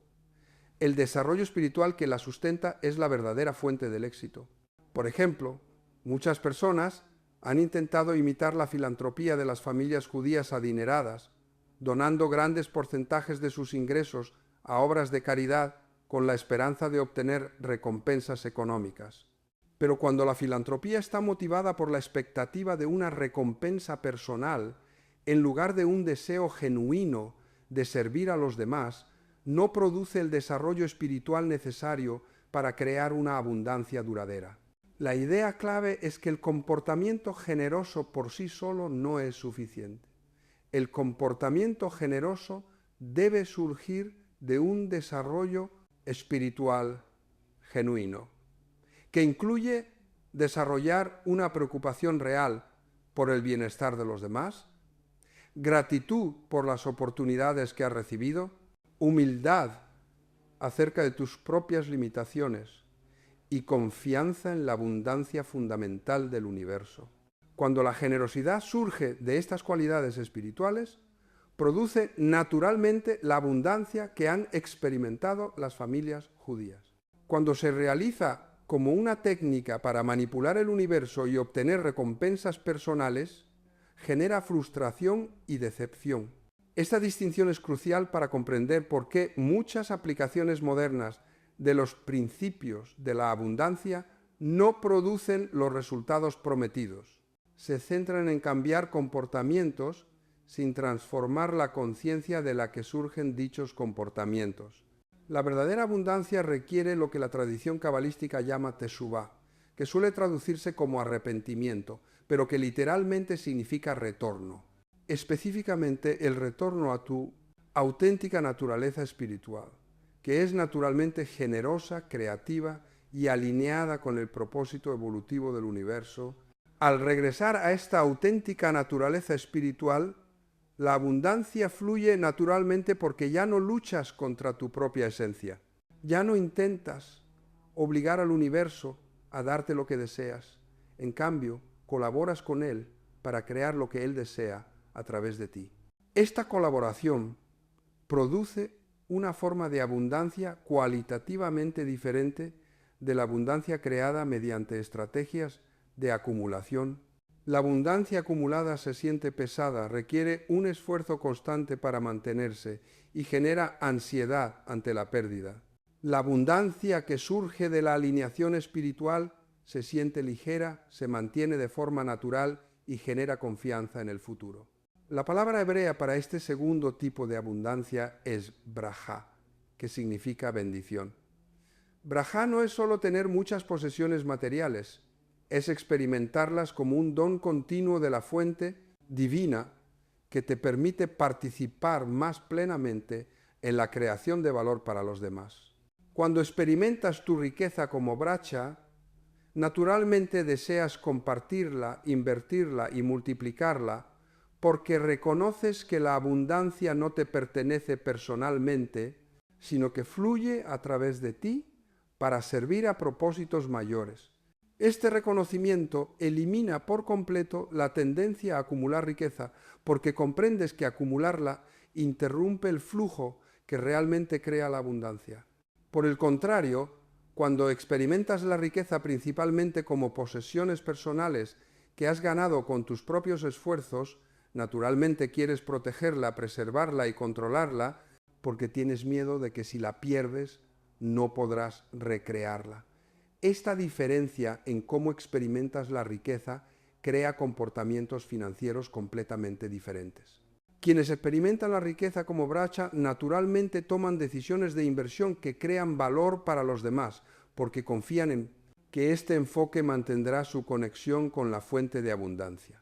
El desarrollo espiritual que las sustenta es la verdadera fuente del éxito. Por ejemplo, muchas personas han intentado imitar la filantropía de las familias judías adineradas, donando grandes porcentajes de sus ingresos a obras de caridad con la esperanza de obtener recompensas económicas. Pero cuando la filantropía está motivada por la expectativa de una recompensa personal, en lugar de un deseo genuino de servir a los demás, no produce el desarrollo espiritual necesario para crear una abundancia duradera. La idea clave es que el comportamiento generoso por sí solo no es suficiente. El comportamiento generoso debe surgir de un desarrollo espiritual genuino, que incluye desarrollar una preocupación real por el bienestar de los demás, gratitud por las oportunidades que has recibido, humildad acerca de tus propias limitaciones y confianza en la abundancia fundamental del universo. Cuando la generosidad surge de estas cualidades espirituales, produce naturalmente la abundancia que han experimentado las familias judías. Cuando se realiza como una técnica para manipular el universo y obtener recompensas personales, genera frustración y decepción. Esta distinción es crucial para comprender por qué muchas aplicaciones modernas de los principios de la abundancia no producen los resultados prometidos. Se centran en cambiar comportamientos sin transformar la conciencia de la que surgen dichos comportamientos. La verdadera abundancia requiere lo que la tradición cabalística llama teshuvá, que suele traducirse como arrepentimiento, pero que literalmente significa retorno. Específicamente el retorno a tu auténtica naturaleza espiritual, que es naturalmente generosa, creativa y alineada con el propósito evolutivo del universo. Al regresar a esta auténtica naturaleza espiritual, la abundancia fluye naturalmente porque ya no luchas contra tu propia esencia. Ya no intentas obligar al universo a darte lo que deseas. En cambio, colaboras con él para crear lo que él desea a través de ti. Esta colaboración produce una forma de abundancia cualitativamente diferente de la abundancia creada mediante estrategias de acumulación. La abundancia acumulada se siente pesada, requiere un esfuerzo constante para mantenerse y genera ansiedad ante la pérdida. La abundancia que surge de la alineación espiritual se siente ligera, se mantiene de forma natural y genera confianza en el futuro. La palabra hebrea para este segundo tipo de abundancia es brajá, que significa bendición. Brajá no es solo tener muchas posesiones materiales, es experimentarlas como un don continuo de la fuente divina que te permite participar más plenamente en la creación de valor para los demás. Cuando experimentas tu riqueza como bracha, naturalmente deseas compartirla, invertirla y multiplicarla porque reconoces que la abundancia no te pertenece personalmente, sino que fluye a través de ti para servir a propósitos mayores. Este reconocimiento elimina por completo la tendencia a acumular riqueza, porque comprendes que acumularla interrumpe el flujo que realmente crea la abundancia. Por el contrario, cuando experimentas la riqueza principalmente como posesiones personales que has ganado con tus propios esfuerzos, naturalmente quieres protegerla, preservarla y controlarla, porque tienes miedo de que si la pierdes no podrás recrearla. Esta diferencia en cómo experimentas la riqueza crea comportamientos financieros completamente diferentes. Quienes experimentan la riqueza como bracha naturalmente toman decisiones de inversión que crean valor para los demás, porque confían en que este enfoque mantendrá su conexión con la fuente de abundancia.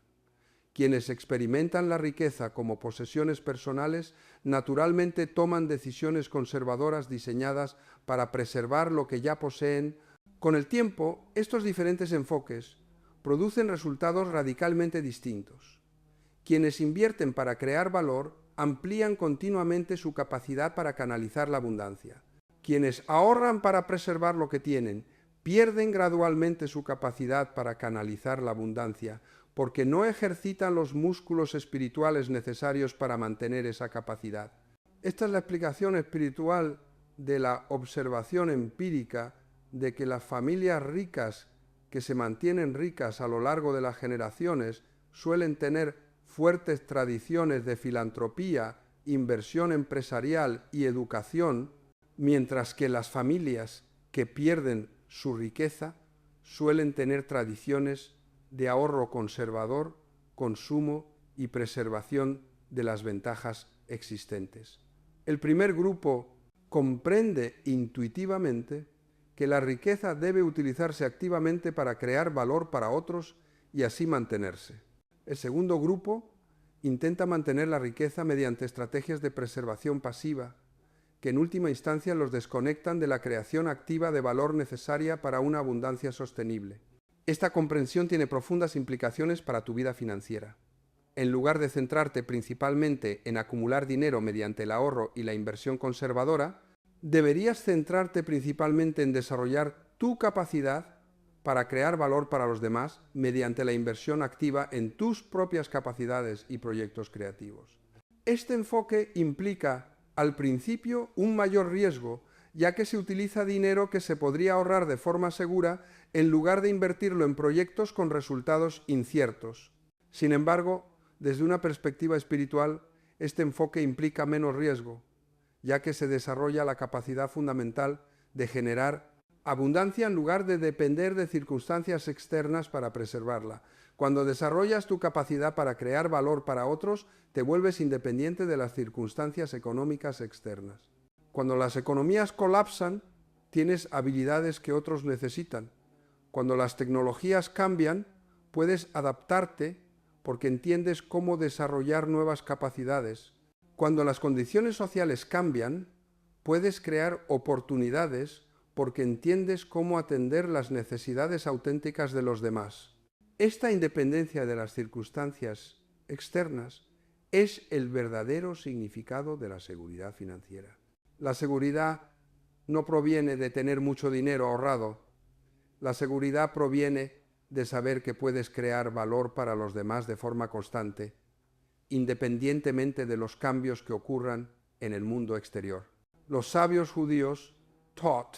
Quienes experimentan la riqueza como posesiones personales naturalmente toman decisiones conservadoras diseñadas para preservar lo que ya poseen. Con el tiempo, estos diferentes enfoques producen resultados radicalmente distintos. Quienes invierten para crear valor amplían continuamente su capacidad para canalizar la abundancia. Quienes ahorran para preservar lo que tienen pierden gradualmente su capacidad para canalizar la abundancia, porque no ejercitan los músculos espirituales necesarios para mantener esa capacidad. Esta es la explicación espiritual de la observación empírica de que las familias ricas que se mantienen ricas a lo largo de las generaciones suelen tener fuertes tradiciones de filantropía, inversión empresarial y educación, mientras que las familias que pierden su riqueza suelen tener tradiciones de ahorro conservador, consumo y preservación de las ventajas existentes. El primer grupo comprende intuitivamente que la riqueza debe utilizarse activamente para crear valor para otros y así mantenerse. El segundo grupo intenta mantener la riqueza mediante estrategias de preservación pasiva, que en última instancia los desconectan de la creación activa de valor necesaria para una abundancia sostenible. Esta comprensión tiene profundas implicaciones para tu vida financiera. En lugar de centrarte principalmente en acumular dinero mediante el ahorro y la inversión conservadora, deberías centrarte principalmente en desarrollar tu capacidad para crear valor para los demás mediante la inversión activa en tus propias capacidades y proyectos creativos. Este enfoque implica, al principio, un mayor riesgo, ya que se utiliza dinero que se podría ahorrar de forma segura en lugar de invertirlo en proyectos con resultados inciertos. Sin embargo, desde una perspectiva espiritual, este enfoque implica menos riesgo, ya que se desarrolla la capacidad fundamental de generar abundancia en lugar de depender de circunstancias externas para preservarla. Cuando desarrollas tu capacidad para crear valor para otros, te vuelves independiente de las circunstancias económicas externas. Cuando las economías colapsan, tienes habilidades que otros necesitan. Cuando las tecnologías cambian, puedes adaptarte porque entiendes cómo desarrollar nuevas capacidades. Cuando las condiciones sociales cambian, puedes crear oportunidades porque entiendes cómo atender las necesidades auténticas de los demás. Esta independencia de las circunstancias externas es el verdadero significado de la seguridad financiera. La seguridad no proviene de tener mucho dinero ahorrado. La seguridad proviene de saber que puedes crear valor para los demás de forma constante, independientemente de los cambios que ocurran en el mundo exterior. Los sabios judíos taught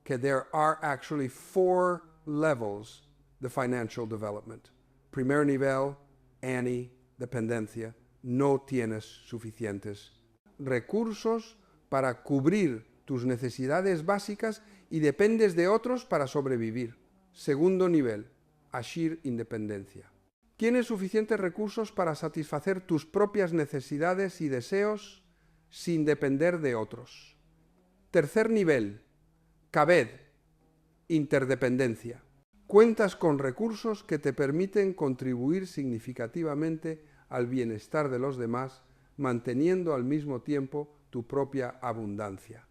que there are actually 4 levels de financial development. Primer nivel, ani, dependencia. No tienes suficientes recursos para cubrir tus necesidades básicas y dependes de otros para sobrevivir. Segundo nivel, Ashir independencia. Tienes suficientes recursos para satisfacer tus propias necesidades y deseos sin depender de otros. Tercer nivel, Kaved, interdependencia. Cuentas con recursos que te permiten contribuir significativamente al bienestar de los demás, manteniendo al mismo tiempo tu propia abundancia.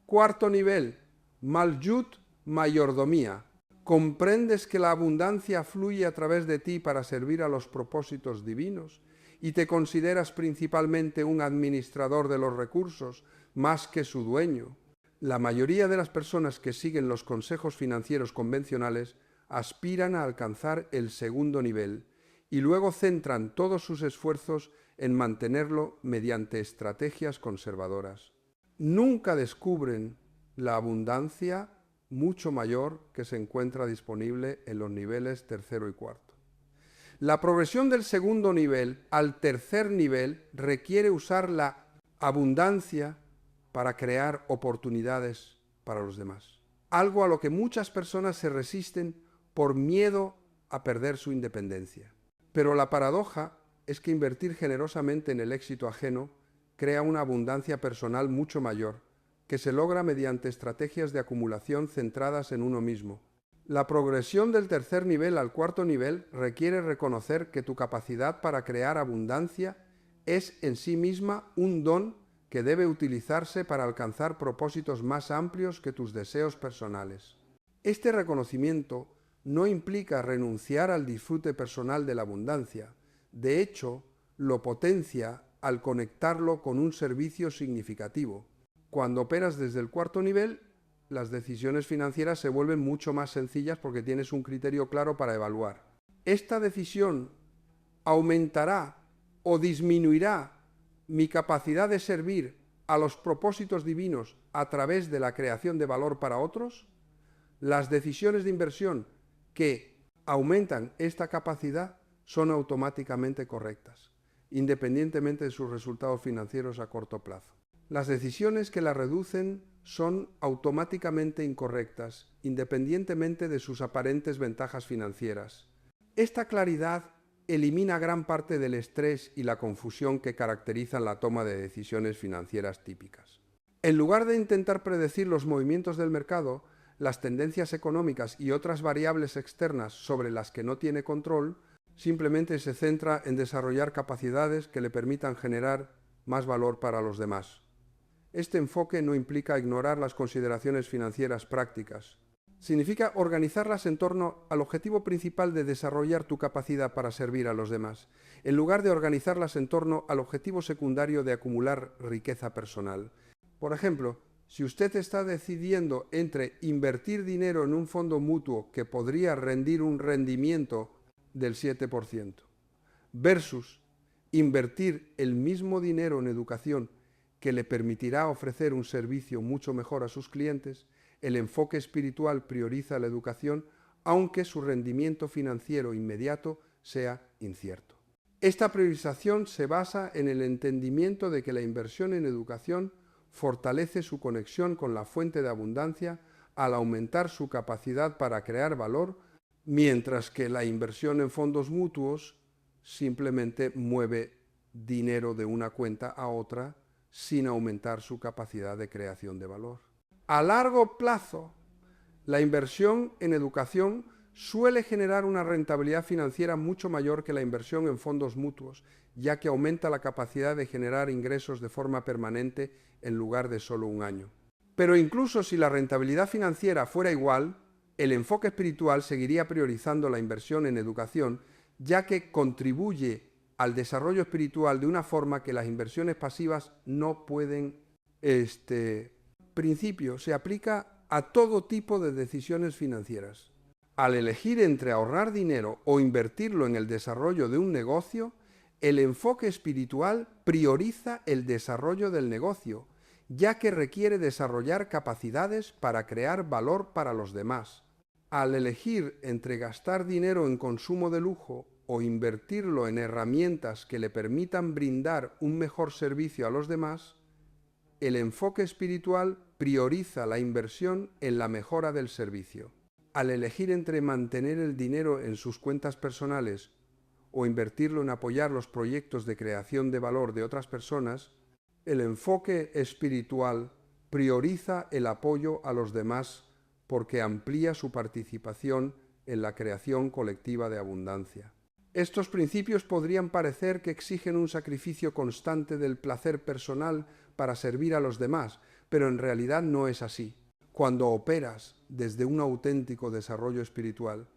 Cuarto nivel, Maljut, mayordomía. Comprendes que la abundancia fluye a través de ti para servir a los propósitos divinos y te consideras principalmente un administrador de los recursos más que su dueño. La mayoría de las personas que siguen los consejos financieros convencionales aspiran a alcanzar el segundo nivel y luego centran todos sus esfuerzos en mantenerlo mediante estrategias conservadoras. Nunca descubren la abundancia mucho mayor que se encuentra disponible en los niveles tercero y cuarto. La progresión del segundo nivel al tercer nivel requiere usar la abundancia para crear oportunidades para los demás. Algo a lo que muchas personas se resisten por miedo a perder su independencia. Pero la paradoja es que invertir generosamente en el éxito ajeno crea una abundancia personal mucho mayor, que se logra mediante estrategias de acumulación centradas en uno mismo. La progresión del tercer nivel al cuarto nivel requiere reconocer que tu capacidad para crear abundancia es en sí misma un don que debe utilizarse para alcanzar propósitos más amplios que tus deseos personales. Este reconocimiento no implica renunciar al disfrute personal de la abundancia. De hecho, lo potencia al conectarlo con un servicio significativo. Cuando operas desde el cuarto nivel, las decisiones financieras se vuelven mucho más sencillas porque tienes un criterio claro para evaluar. ¿Esta decisión aumentará o disminuirá mi capacidad de servir a los propósitos divinos a través de la creación de valor para otros? Las decisiones de inversión que aumentan esta capacidad son automáticamente correctas, independientemente de sus resultados financieros a corto plazo. Las decisiones que la reducen son automáticamente incorrectas, independientemente de sus aparentes ventajas financieras. Esta claridad elimina gran parte del estrés y la confusión que caracterizan la toma de decisiones financieras típicas. En lugar de intentar predecir los movimientos del mercado, las tendencias económicas y otras variables externas sobre las que no tiene control, simplemente se centra en desarrollar capacidades que le permitan generar más valor para los demás. Este enfoque no implica ignorar las consideraciones financieras prácticas. Significa organizarlas en torno al objetivo principal de desarrollar tu capacidad para servir a los demás, en lugar de organizarlas en torno al objetivo secundario de acumular riqueza personal. Por ejemplo, si usted está decidiendo entre invertir dinero en un fondo mutuo que podría rendir un rendimiento del 7% versus invertir el mismo dinero en educación que le permitirá ofrecer un servicio mucho mejor a sus clientes, el enfoque espiritual prioriza la educación, aunque su rendimiento financiero inmediato sea incierto. Esta priorización se basa en el entendimiento de que la inversión en educación fortalece su conexión con la fuente de abundancia al aumentar su capacidad para crear valor, mientras que la inversión en fondos mutuos simplemente mueve dinero de una cuenta a otra sin aumentar su capacidad de creación de valor. A largo plazo, la inversión en educación suele generar una rentabilidad financiera mucho mayor que la inversión en fondos mutuos, ya que aumenta la capacidad de generar ingresos de forma permanente en lugar de solo un año. Pero incluso si la rentabilidad financiera fuera igual, el enfoque espiritual seguiría priorizando la inversión en educación, ya que contribuye al desarrollo espiritual de una forma que las inversiones pasivas no pueden. Este principio se aplica a todo tipo de decisiones financieras. Al elegir entre ahorrar dinero o invertirlo en el desarrollo de un negocio, el enfoque espiritual prioriza el desarrollo del negocio, ya que requiere desarrollar capacidades para crear valor para los demás. Al elegir entre gastar dinero en consumo de lujo o invertirlo en herramientas que le permitan brindar un mejor servicio a los demás, el enfoque espiritual prioriza la inversión en la mejora del servicio. Al elegir entre mantener el dinero en sus cuentas personales o invertirlo en apoyar los proyectos de creación de valor de otras personas, el enfoque espiritual prioriza el apoyo a los demás porque amplía su participación en la creación colectiva de abundancia. Estos principios podrían parecer que exigen un sacrificio constante del placer personal para servir a los demás, pero en realidad no es así. Cuando operas desde un auténtico desarrollo espiritual,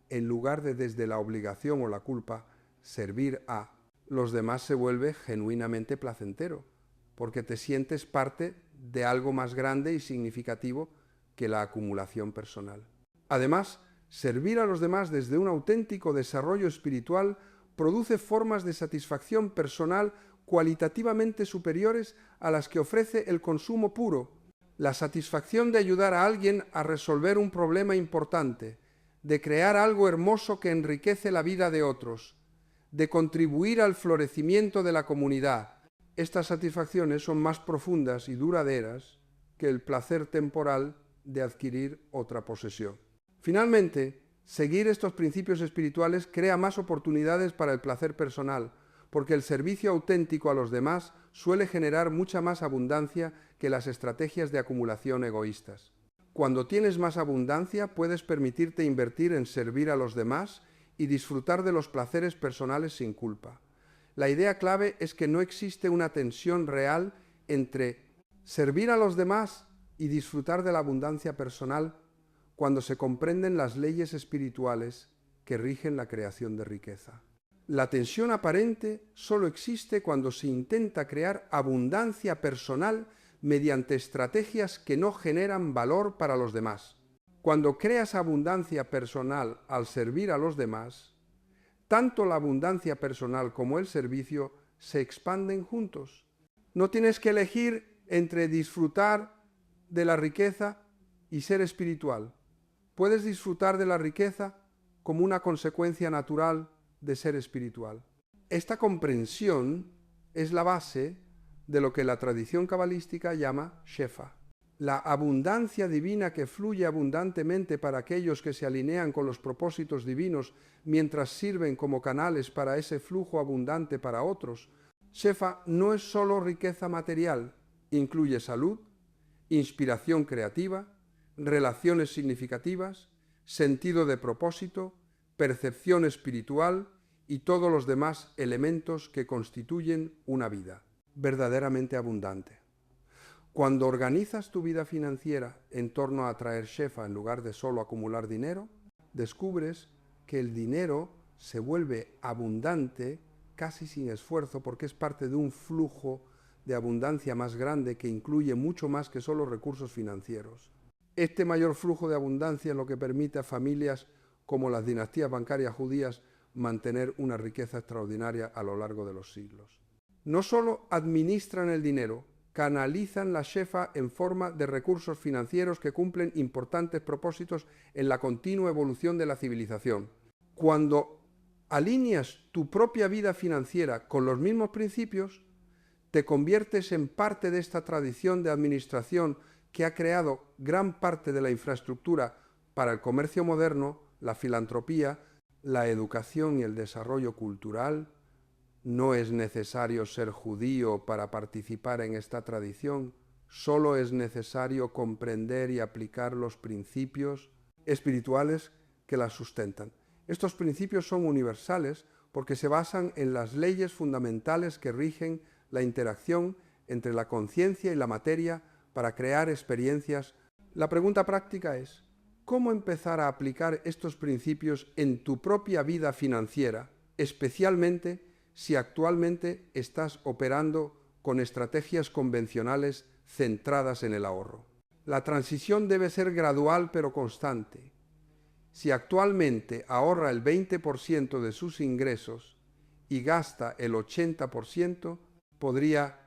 en lugar de desde la obligación o la culpa, servir a los demás se vuelve genuinamente placentero, porque te sientes parte de algo más grande y significativo que la acumulación personal. Además, servir a los demás desde un auténtico desarrollo espiritual produce formas de satisfacción personal cualitativamente superiores a las que ofrece el consumo puro. La satisfacción de ayudar a alguien a resolver un problema importante, de crear algo hermoso que enriquece la vida de otros, de contribuir al florecimiento de la comunidad. Estas satisfacciones son más profundas y duraderas que el placer temporal de adquirir otra posesión. Finalmente, seguir estos principios espirituales crea más oportunidades para el placer personal, porque el servicio auténtico a los demás suele generar mucha más abundancia que las estrategias de acumulación egoístas. Cuando tienes más abundancia, puedes permitirte invertir en servir a los demás y disfrutar de los placeres personales sin culpa. La idea clave es que no existe una tensión real entre servir a los demás y disfrutar de la abundancia personal cuando se comprenden las leyes espirituales que rigen la creación de riqueza. La tensión aparente solo existe cuando se intenta crear abundancia personal mediante estrategias que no generan valor para los demás. Cuando creas abundancia personal al servir a los demás, tanto la abundancia personal como el servicio se expanden juntos. No tienes que elegir entre disfrutar de la riqueza y ser espiritual. Puedes disfrutar de la riqueza como una consecuencia natural de ser espiritual. Esta comprensión es la base de lo que la tradición cabalística llama Shefa. La abundancia divina que fluye abundantemente para aquellos que se alinean con los propósitos divinos mientras sirven como canales para ese flujo abundante para otros. Shefa no es solo riqueza material, incluye salud, inspiración creativa, relaciones significativas, sentido de propósito, percepción espiritual y todos los demás elementos que constituyen una vida verdaderamente abundante. Cuando organizas tu vida financiera en torno a atraer Shefa en lugar de solo acumular dinero, descubres que el dinero se vuelve abundante casi sin esfuerzo porque es parte de un flujo de abundancia más grande que incluye mucho más que solo recursos financieros. Este mayor flujo de abundancia es lo que permite a familias como las dinastías bancarias judías mantener una riqueza extraordinaria a lo largo de los siglos. No solo administran el dinero, canalizan la Shefa en forma de recursos financieros que cumplen importantes propósitos en la continua evolución de la civilización. Cuando alineas tu propia vida financiera con los mismos principios, te conviertes en parte de esta tradición de administración que ha creado gran parte de la infraestructura para el comercio moderno, la filantropía, la educación y el desarrollo cultural. No es necesario ser judío para participar en esta tradición, solo es necesario comprender y aplicar los principios espirituales que la sustentan. Estos principios son universales porque se basan en las leyes fundamentales que rigen la interacción entre la conciencia y la materia para crear experiencias. La pregunta práctica es, ¿cómo empezar a aplicar estos principios en tu propia vida financiera, especialmente si actualmente estás operando con estrategias convencionales centradas en el ahorro? La transición debe ser gradual pero constante. Si actualmente ahorra el 20% de sus ingresos y gasta el 80%, podría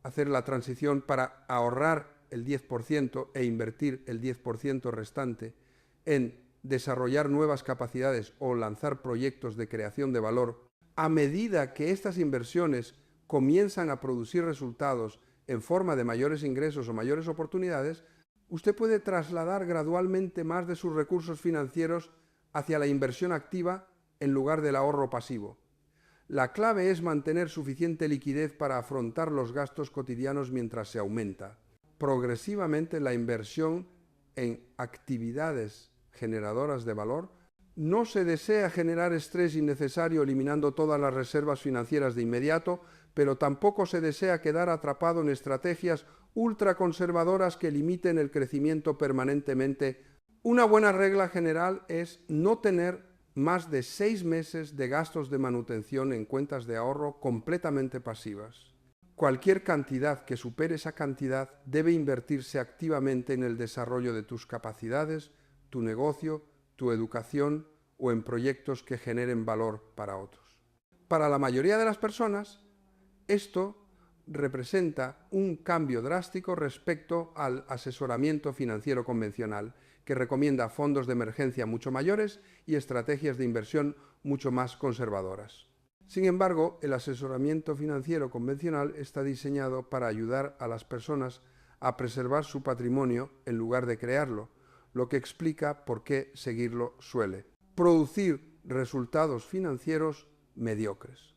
hacer la transición para ahorrar el 10% e invertir el 10% restante en desarrollar nuevas capacidades o lanzar proyectos de creación de valor. A medida que estas inversiones comienzan a producir resultados en forma de mayores ingresos o mayores oportunidades, Usted puede trasladar gradualmente más de sus recursos financieros hacia la inversión activa en lugar del ahorro pasivo. La clave es mantener suficiente liquidez para afrontar los gastos cotidianos mientras se aumenta progresivamente la inversión en actividades generadoras de valor. No se desea generar estrés innecesario eliminando todas las reservas financieras de inmediato, pero tampoco se desea quedar atrapado en estrategias ultraconservadoras que limiten el crecimiento permanentemente. Una buena regla general es no tener más de 6 meses de gastos de manutención en cuentas de ahorro completamente pasivas. Cualquier cantidad que supere esa cantidad debe invertirse activamente en el desarrollo de tus capacidades, tu negocio, tu educación o en proyectos que generen valor para otros. Para la mayoría de las personas, esto representa un cambio drástico respecto al asesoramiento financiero convencional, que recomienda fondos de emergencia mucho mayores y estrategias de inversión mucho más conservadoras. Sin embargo, el asesoramiento financiero convencional está diseñado para ayudar a las personas a preservar su patrimonio en lugar de crearlo, lo que explica por qué seguirlo suele producir resultados financieros mediocres.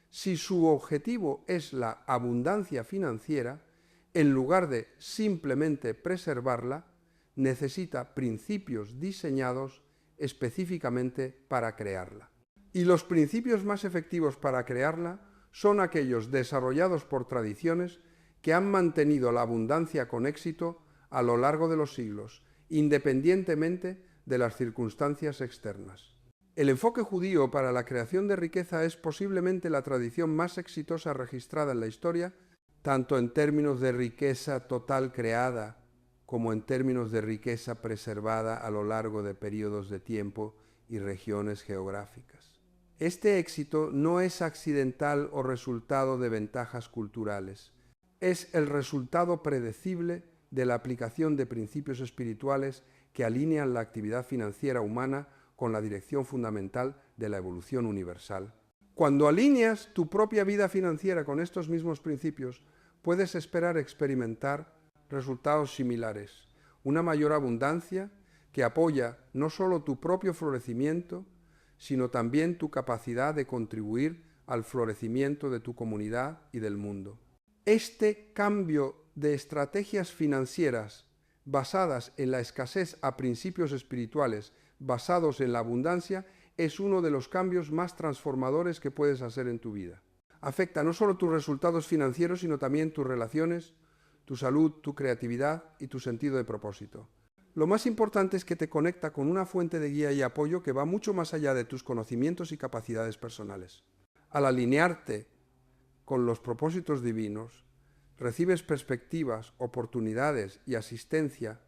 Si su objetivo es la abundancia financiera, en lugar de simplemente preservarla, necesita principios diseñados específicamente para crearla. Y los principios más efectivos para crearla son aquellos desarrollados por tradiciones que han mantenido la abundancia con éxito a lo largo de los siglos, independientemente de las circunstancias externas. El enfoque judío para la creación de riqueza es posiblemente la tradición más exitosa registrada en la historia, tanto en términos de riqueza total creada como en términos de riqueza preservada a lo largo de periodos de tiempo y regiones geográficas. Este éxito no es accidental o resultado de ventajas culturales, es el resultado predecible de la aplicación de principios espirituales que alinean la actividad financiera humana con la dirección fundamental de la evolución universal. Cuando alineas tu propia vida financiera con estos mismos principios, puedes esperar experimentar resultados similares, una mayor abundancia que apoya no solo tu propio florecimiento, sino también tu capacidad de contribuir al florecimiento de tu comunidad y del mundo. Este cambio de estrategias financieras basadas en la escasez a principios espirituales basados en la abundancia es uno de los cambios más transformadores que puedes hacer en tu vida. Afecta no solo tus resultados financieros, sino también tus relaciones, tu salud, tu creatividad y tu sentido de propósito. Lo más importante es que te conecta con una fuente de guía y apoyo que va mucho más allá de tus conocimientos y capacidades personales. Al alinearte con los propósitos divinos, recibes perspectivas, oportunidades y asistencia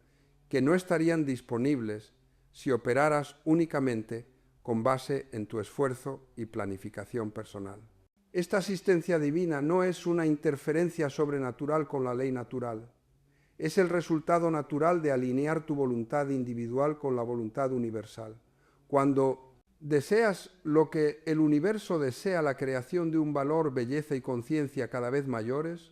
que no estarían disponibles si operaras únicamente con base en tu esfuerzo y planificación personal. Esta asistencia divina no es una interferencia sobrenatural con la ley natural. Es el resultado natural de alinear tu voluntad individual con la voluntad universal. Cuando deseas lo que el universo desea, la creación de un valor, belleza y conciencia cada vez mayores,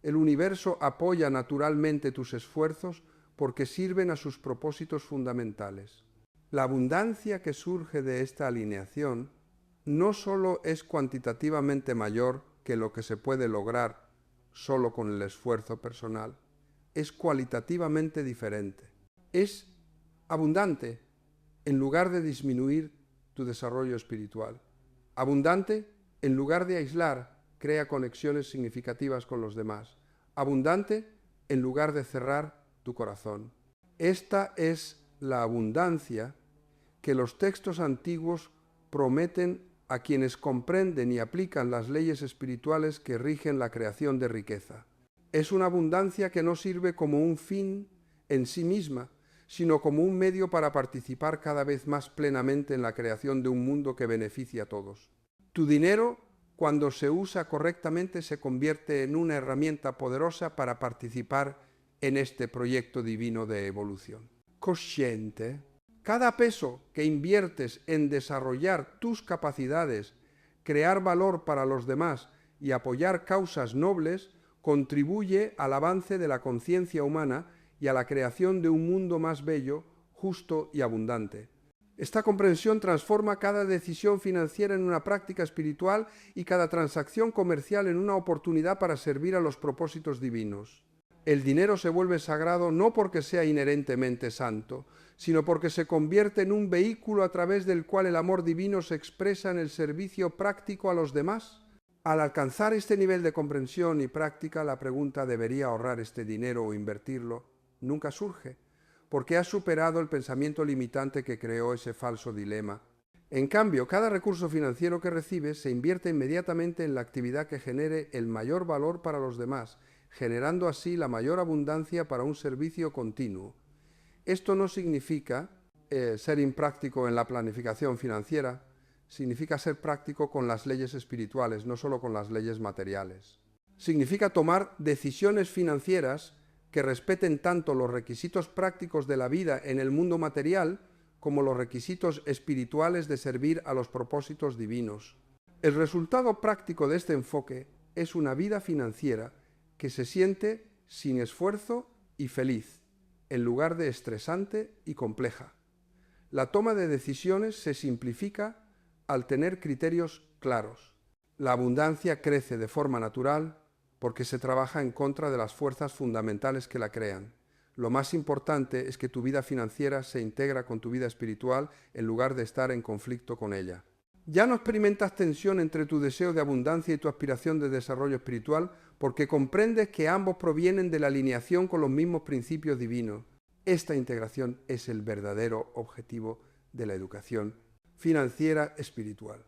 el universo apoya naturalmente tus esfuerzos porque sirven a sus propósitos fundamentales. La abundancia que surge de esta alineación no solo es cuantitativamente mayor que lo que se puede lograr solo con el esfuerzo personal, es cualitativamente diferente. Es abundante en lugar de disminuir tu desarrollo espiritual. Abundante en lugar de aislar, crea conexiones significativas con los demás. Abundante en lugar de cerrar tu corazón. Esta es la abundancia que los textos antiguos prometen a quienes comprenden y aplican las leyes espirituales que rigen la creación de riqueza. Es una abundancia que no sirve como un fin en sí misma, sino como un medio para participar cada vez más plenamente en la creación de un mundo que beneficie a todos. Tu dinero, cuando se usa correctamente, se convierte en una herramienta poderosa para participar en este proyecto divino de evolución. Consciente. Cada peso que inviertes en desarrollar tus capacidades, crear valor para los demás y apoyar causas nobles, contribuye al avance de la conciencia humana y a la creación de un mundo más bello, justo y abundante. Esta comprensión transforma cada decisión financiera en una práctica espiritual y cada transacción comercial en una oportunidad para servir a los propósitos divinos. El dinero se vuelve sagrado no porque sea inherentemente santo, sino porque se convierte en un vehículo a través del cual el amor divino se expresa en el servicio práctico a los demás. Al alcanzar este nivel de comprensión y práctica, la pregunta ¿debería ahorrar este dinero o invertirlo? Nunca surge, porque ha superado el pensamiento limitante que creó ese falso dilema. En cambio, cada recurso financiero que recibes se invierte inmediatamente en la actividad que genere el mayor valor para los demás, generando así la mayor abundancia para un servicio continuo. Esto no significa ser impráctico en la planificación financiera, significa ser práctico con las leyes espirituales, no solo con las leyes materiales. Significa tomar decisiones financieras que respeten tanto los requisitos prácticos de la vida en el mundo material como los requisitos espirituales de servir a los propósitos divinos. El resultado práctico de este enfoque es una vida financiera que se siente sin esfuerzo y feliz, en lugar de estresante y compleja. La toma de decisiones se simplifica al tener criterios claros. La abundancia crece de forma natural porque se trabaja en contra de las fuerzas fundamentales que la crean. Lo más importante es que tu vida financiera se integra con tu vida espiritual en lugar de estar en conflicto con ella. Ya no experimentas tensión entre tu deseo de abundancia y tu aspiración de desarrollo espiritual porque comprendes que ambos provienen de la alineación con los mismos principios divinos. Esta integración es el verdadero objetivo de la educación financiera espiritual.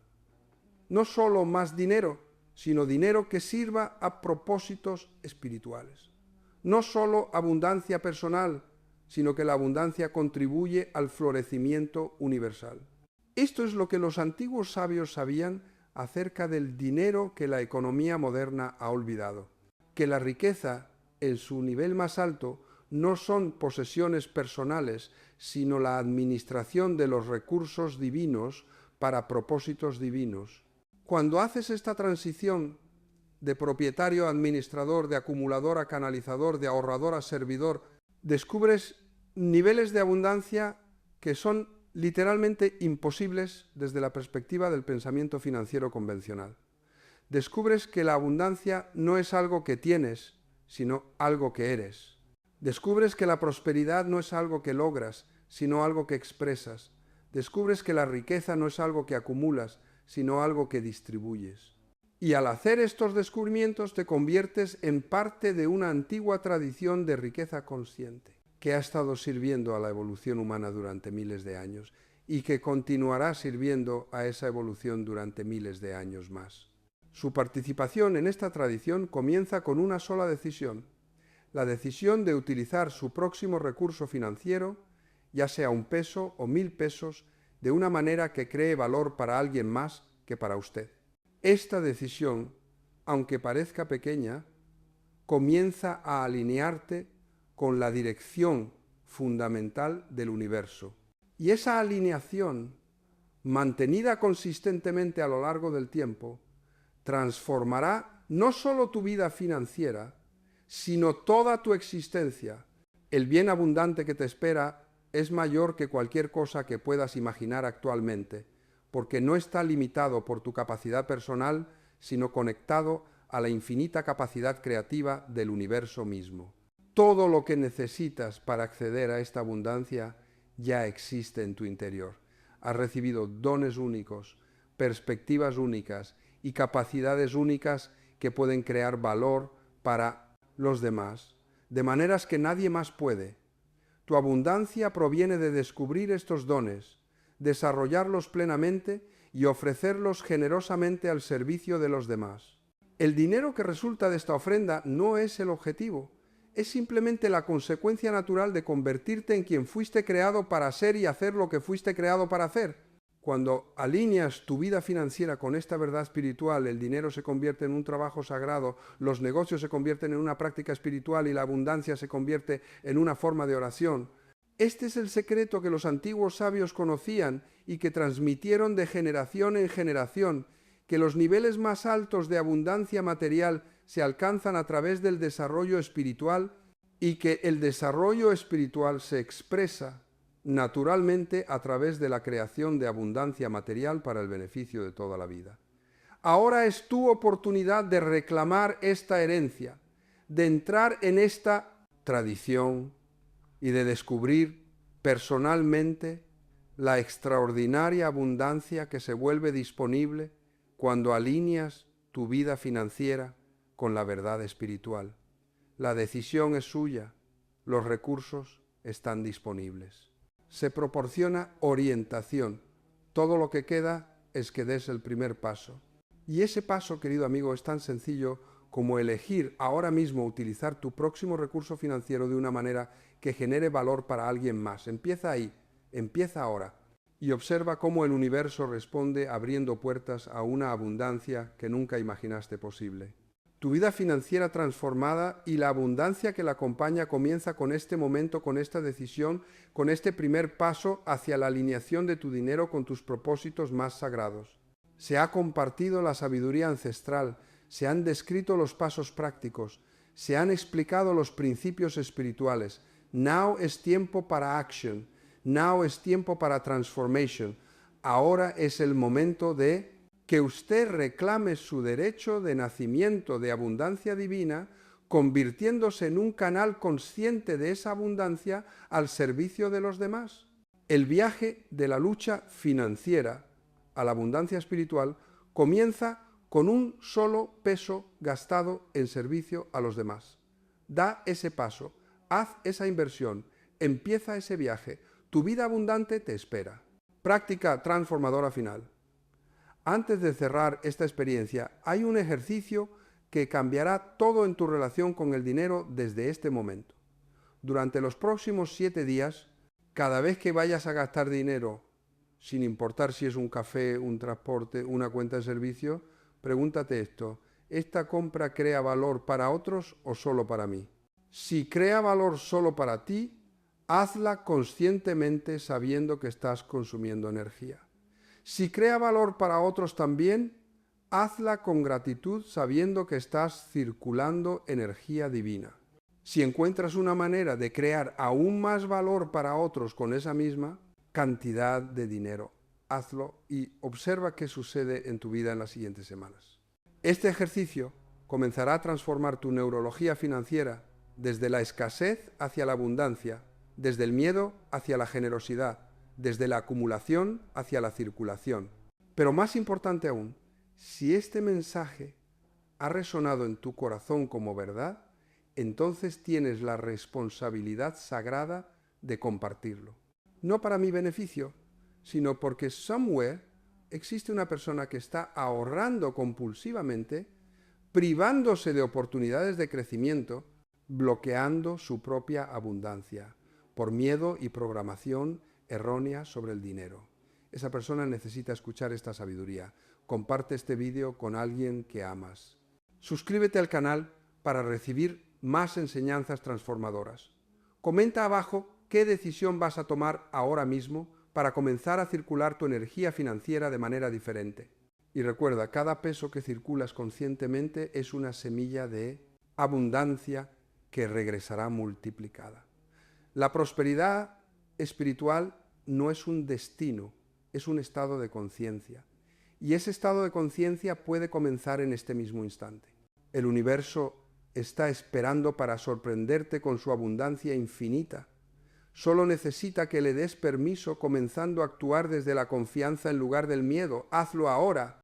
No solo más dinero, sino dinero que sirva a propósitos espirituales. No solo abundancia personal, sino que la abundancia contribuye al florecimiento universal. Esto es lo que los antiguos sabios sabían acerca del dinero que la economía moderna ha olvidado. Que la riqueza, en su nivel más alto, no son posesiones personales, sino la administración de los recursos divinos para propósitos divinos. Cuando haces esta transición de propietario a administrador, de acumulador a canalizador, de ahorrador a servidor, descubres niveles de abundancia que son literalmente imposibles desde la perspectiva del pensamiento financiero convencional. Descubres que la abundancia no es algo que tienes, sino algo que eres. Descubres que la prosperidad no es algo que logras, sino algo que expresas. Descubres que la riqueza no es algo que acumulas, sino algo que distribuyes. Y al hacer estos descubrimientos te conviertes en parte de una antigua tradición de riqueza consciente, que ha estado sirviendo a la evolución humana durante miles de años y que continuará sirviendo a esa evolución durante miles de años más. Su participación en esta tradición comienza con una sola decisión, la decisión de utilizar su próximo recurso financiero, ya sea 1 peso o 1000 pesos, de una manera que cree valor para alguien más que para usted. Esta decisión, aunque parezca pequeña, comienza a alinearte con la dirección fundamental del universo. Y esa alineación, mantenida consistentemente a lo largo del tiempo, transformará no solo tu vida financiera, sino toda tu existencia. El bien abundante que te espera es mayor que cualquier cosa que puedas imaginar actualmente, porque no está limitado por tu capacidad personal, sino conectado a la infinita capacidad creativa del universo mismo. Todo lo que necesitas para acceder a esta abundancia ya existe en tu interior. Has recibido dones únicos, perspectivas únicas y capacidades únicas que pueden crear valor para los demás, de maneras que nadie más puede. Tu abundancia proviene de descubrir estos dones, desarrollarlos plenamente y ofrecerlos generosamente al servicio de los demás. El dinero que resulta de esta ofrenda no es el objetivo, es simplemente la consecuencia natural de convertirte en quien fuiste creado para ser y hacer lo que fuiste creado para hacer. Cuando alineas tu vida financiera con esta verdad espiritual, el dinero se convierte en un trabajo sagrado, los negocios se convierten en una práctica espiritual y la abundancia se convierte en una forma de oración. Este es el secreto que los antiguos sabios conocían y que transmitieron de generación en generación, que los niveles más altos de abundancia material se alcanzan a través del desarrollo espiritual y que el desarrollo espiritual se expresa naturalmente a través de la creación de abundancia material para el beneficio de toda la vida. Ahora es tu oportunidad de reclamar esta herencia, de entrar en esta tradición y de descubrir personalmente la extraordinaria abundancia que se vuelve disponible cuando alineas tu vida financiera con la verdad espiritual. La decisión es suya, los recursos están disponibles. Se proporciona orientación. Todo lo que queda es que des el primer paso. Y ese paso, querido amigo, es tan sencillo como elegir ahora mismo utilizar tu próximo recurso financiero de una manera que genere valor para alguien más. Empieza ahí, empieza ahora. Y observa cómo el universo responde abriendo puertas a una abundancia que nunca imaginaste posible. Tu vida financiera transformada y la abundancia que la acompaña comienza con este momento, con esta decisión, con este primer paso hacia la alineación de tu dinero con tus propósitos más sagrados. Se ha compartido la sabiduría ancestral, se han descrito los pasos prácticos, se han explicado los principios espirituales. Now es tiempo para action, now es tiempo para transformation. Ahora es el momento de que usted reclame su derecho de nacimiento de abundancia divina, convirtiéndose en un canal consciente de esa abundancia al servicio de los demás. El viaje de la lucha financiera a la abundancia espiritual comienza con un solo peso gastado en servicio a los demás. Da ese paso, haz esa inversión, empieza ese viaje. Tu vida abundante te espera. Práctica transformadora final. Antes de cerrar esta experiencia, hay un ejercicio que cambiará todo en tu relación con el dinero desde este momento. Durante los próximos 7 días, cada vez que vayas a gastar dinero, sin importar si es un café, un transporte, una cuenta de servicio, pregúntate esto: ¿esta compra crea valor para otros o solo para mí? Si crea valor solo para ti, hazla conscientemente sabiendo que estás consumiendo energía. Si crea valor para otros también, hazla con gratitud sabiendo que estás circulando energía divina. Si encuentras una manera de crear aún más valor para otros con esa misma cantidad de dinero, hazlo y observa qué sucede en tu vida en las siguientes semanas. Este ejercicio comenzará a transformar tu neurología financiera desde la escasez hacia la abundancia, desde el miedo hacia la generosidad, desde la acumulación hacia la circulación. Pero más importante aún, si este mensaje ha resonado en tu corazón como verdad, entonces tienes la responsabilidad sagrada de compartirlo. No para mi beneficio, sino porque somewhere existe una persona que está ahorrando compulsivamente, privándose de oportunidades de crecimiento, bloqueando su propia abundancia, por miedo y programación errónea sobre el dinero. Esa persona necesita escuchar esta sabiduría. Comparte este vídeo con alguien que amas. Suscríbete al canal para recibir más enseñanzas transformadoras. Comenta abajo qué decisión vas a tomar ahora mismo para comenzar a circular tu energía financiera de manera diferente. Y recuerda, cada peso que circulas conscientemente es una semilla de abundancia que regresará multiplicada. La prosperidad espiritual no es un destino, es un estado de conciencia. Y ese estado de conciencia puede comenzar en este mismo instante. El universo está esperando para sorprenderte con su abundancia infinita. Solo necesita que le des permiso comenzando a actuar desde la confianza en lugar del miedo. Hazlo ahora.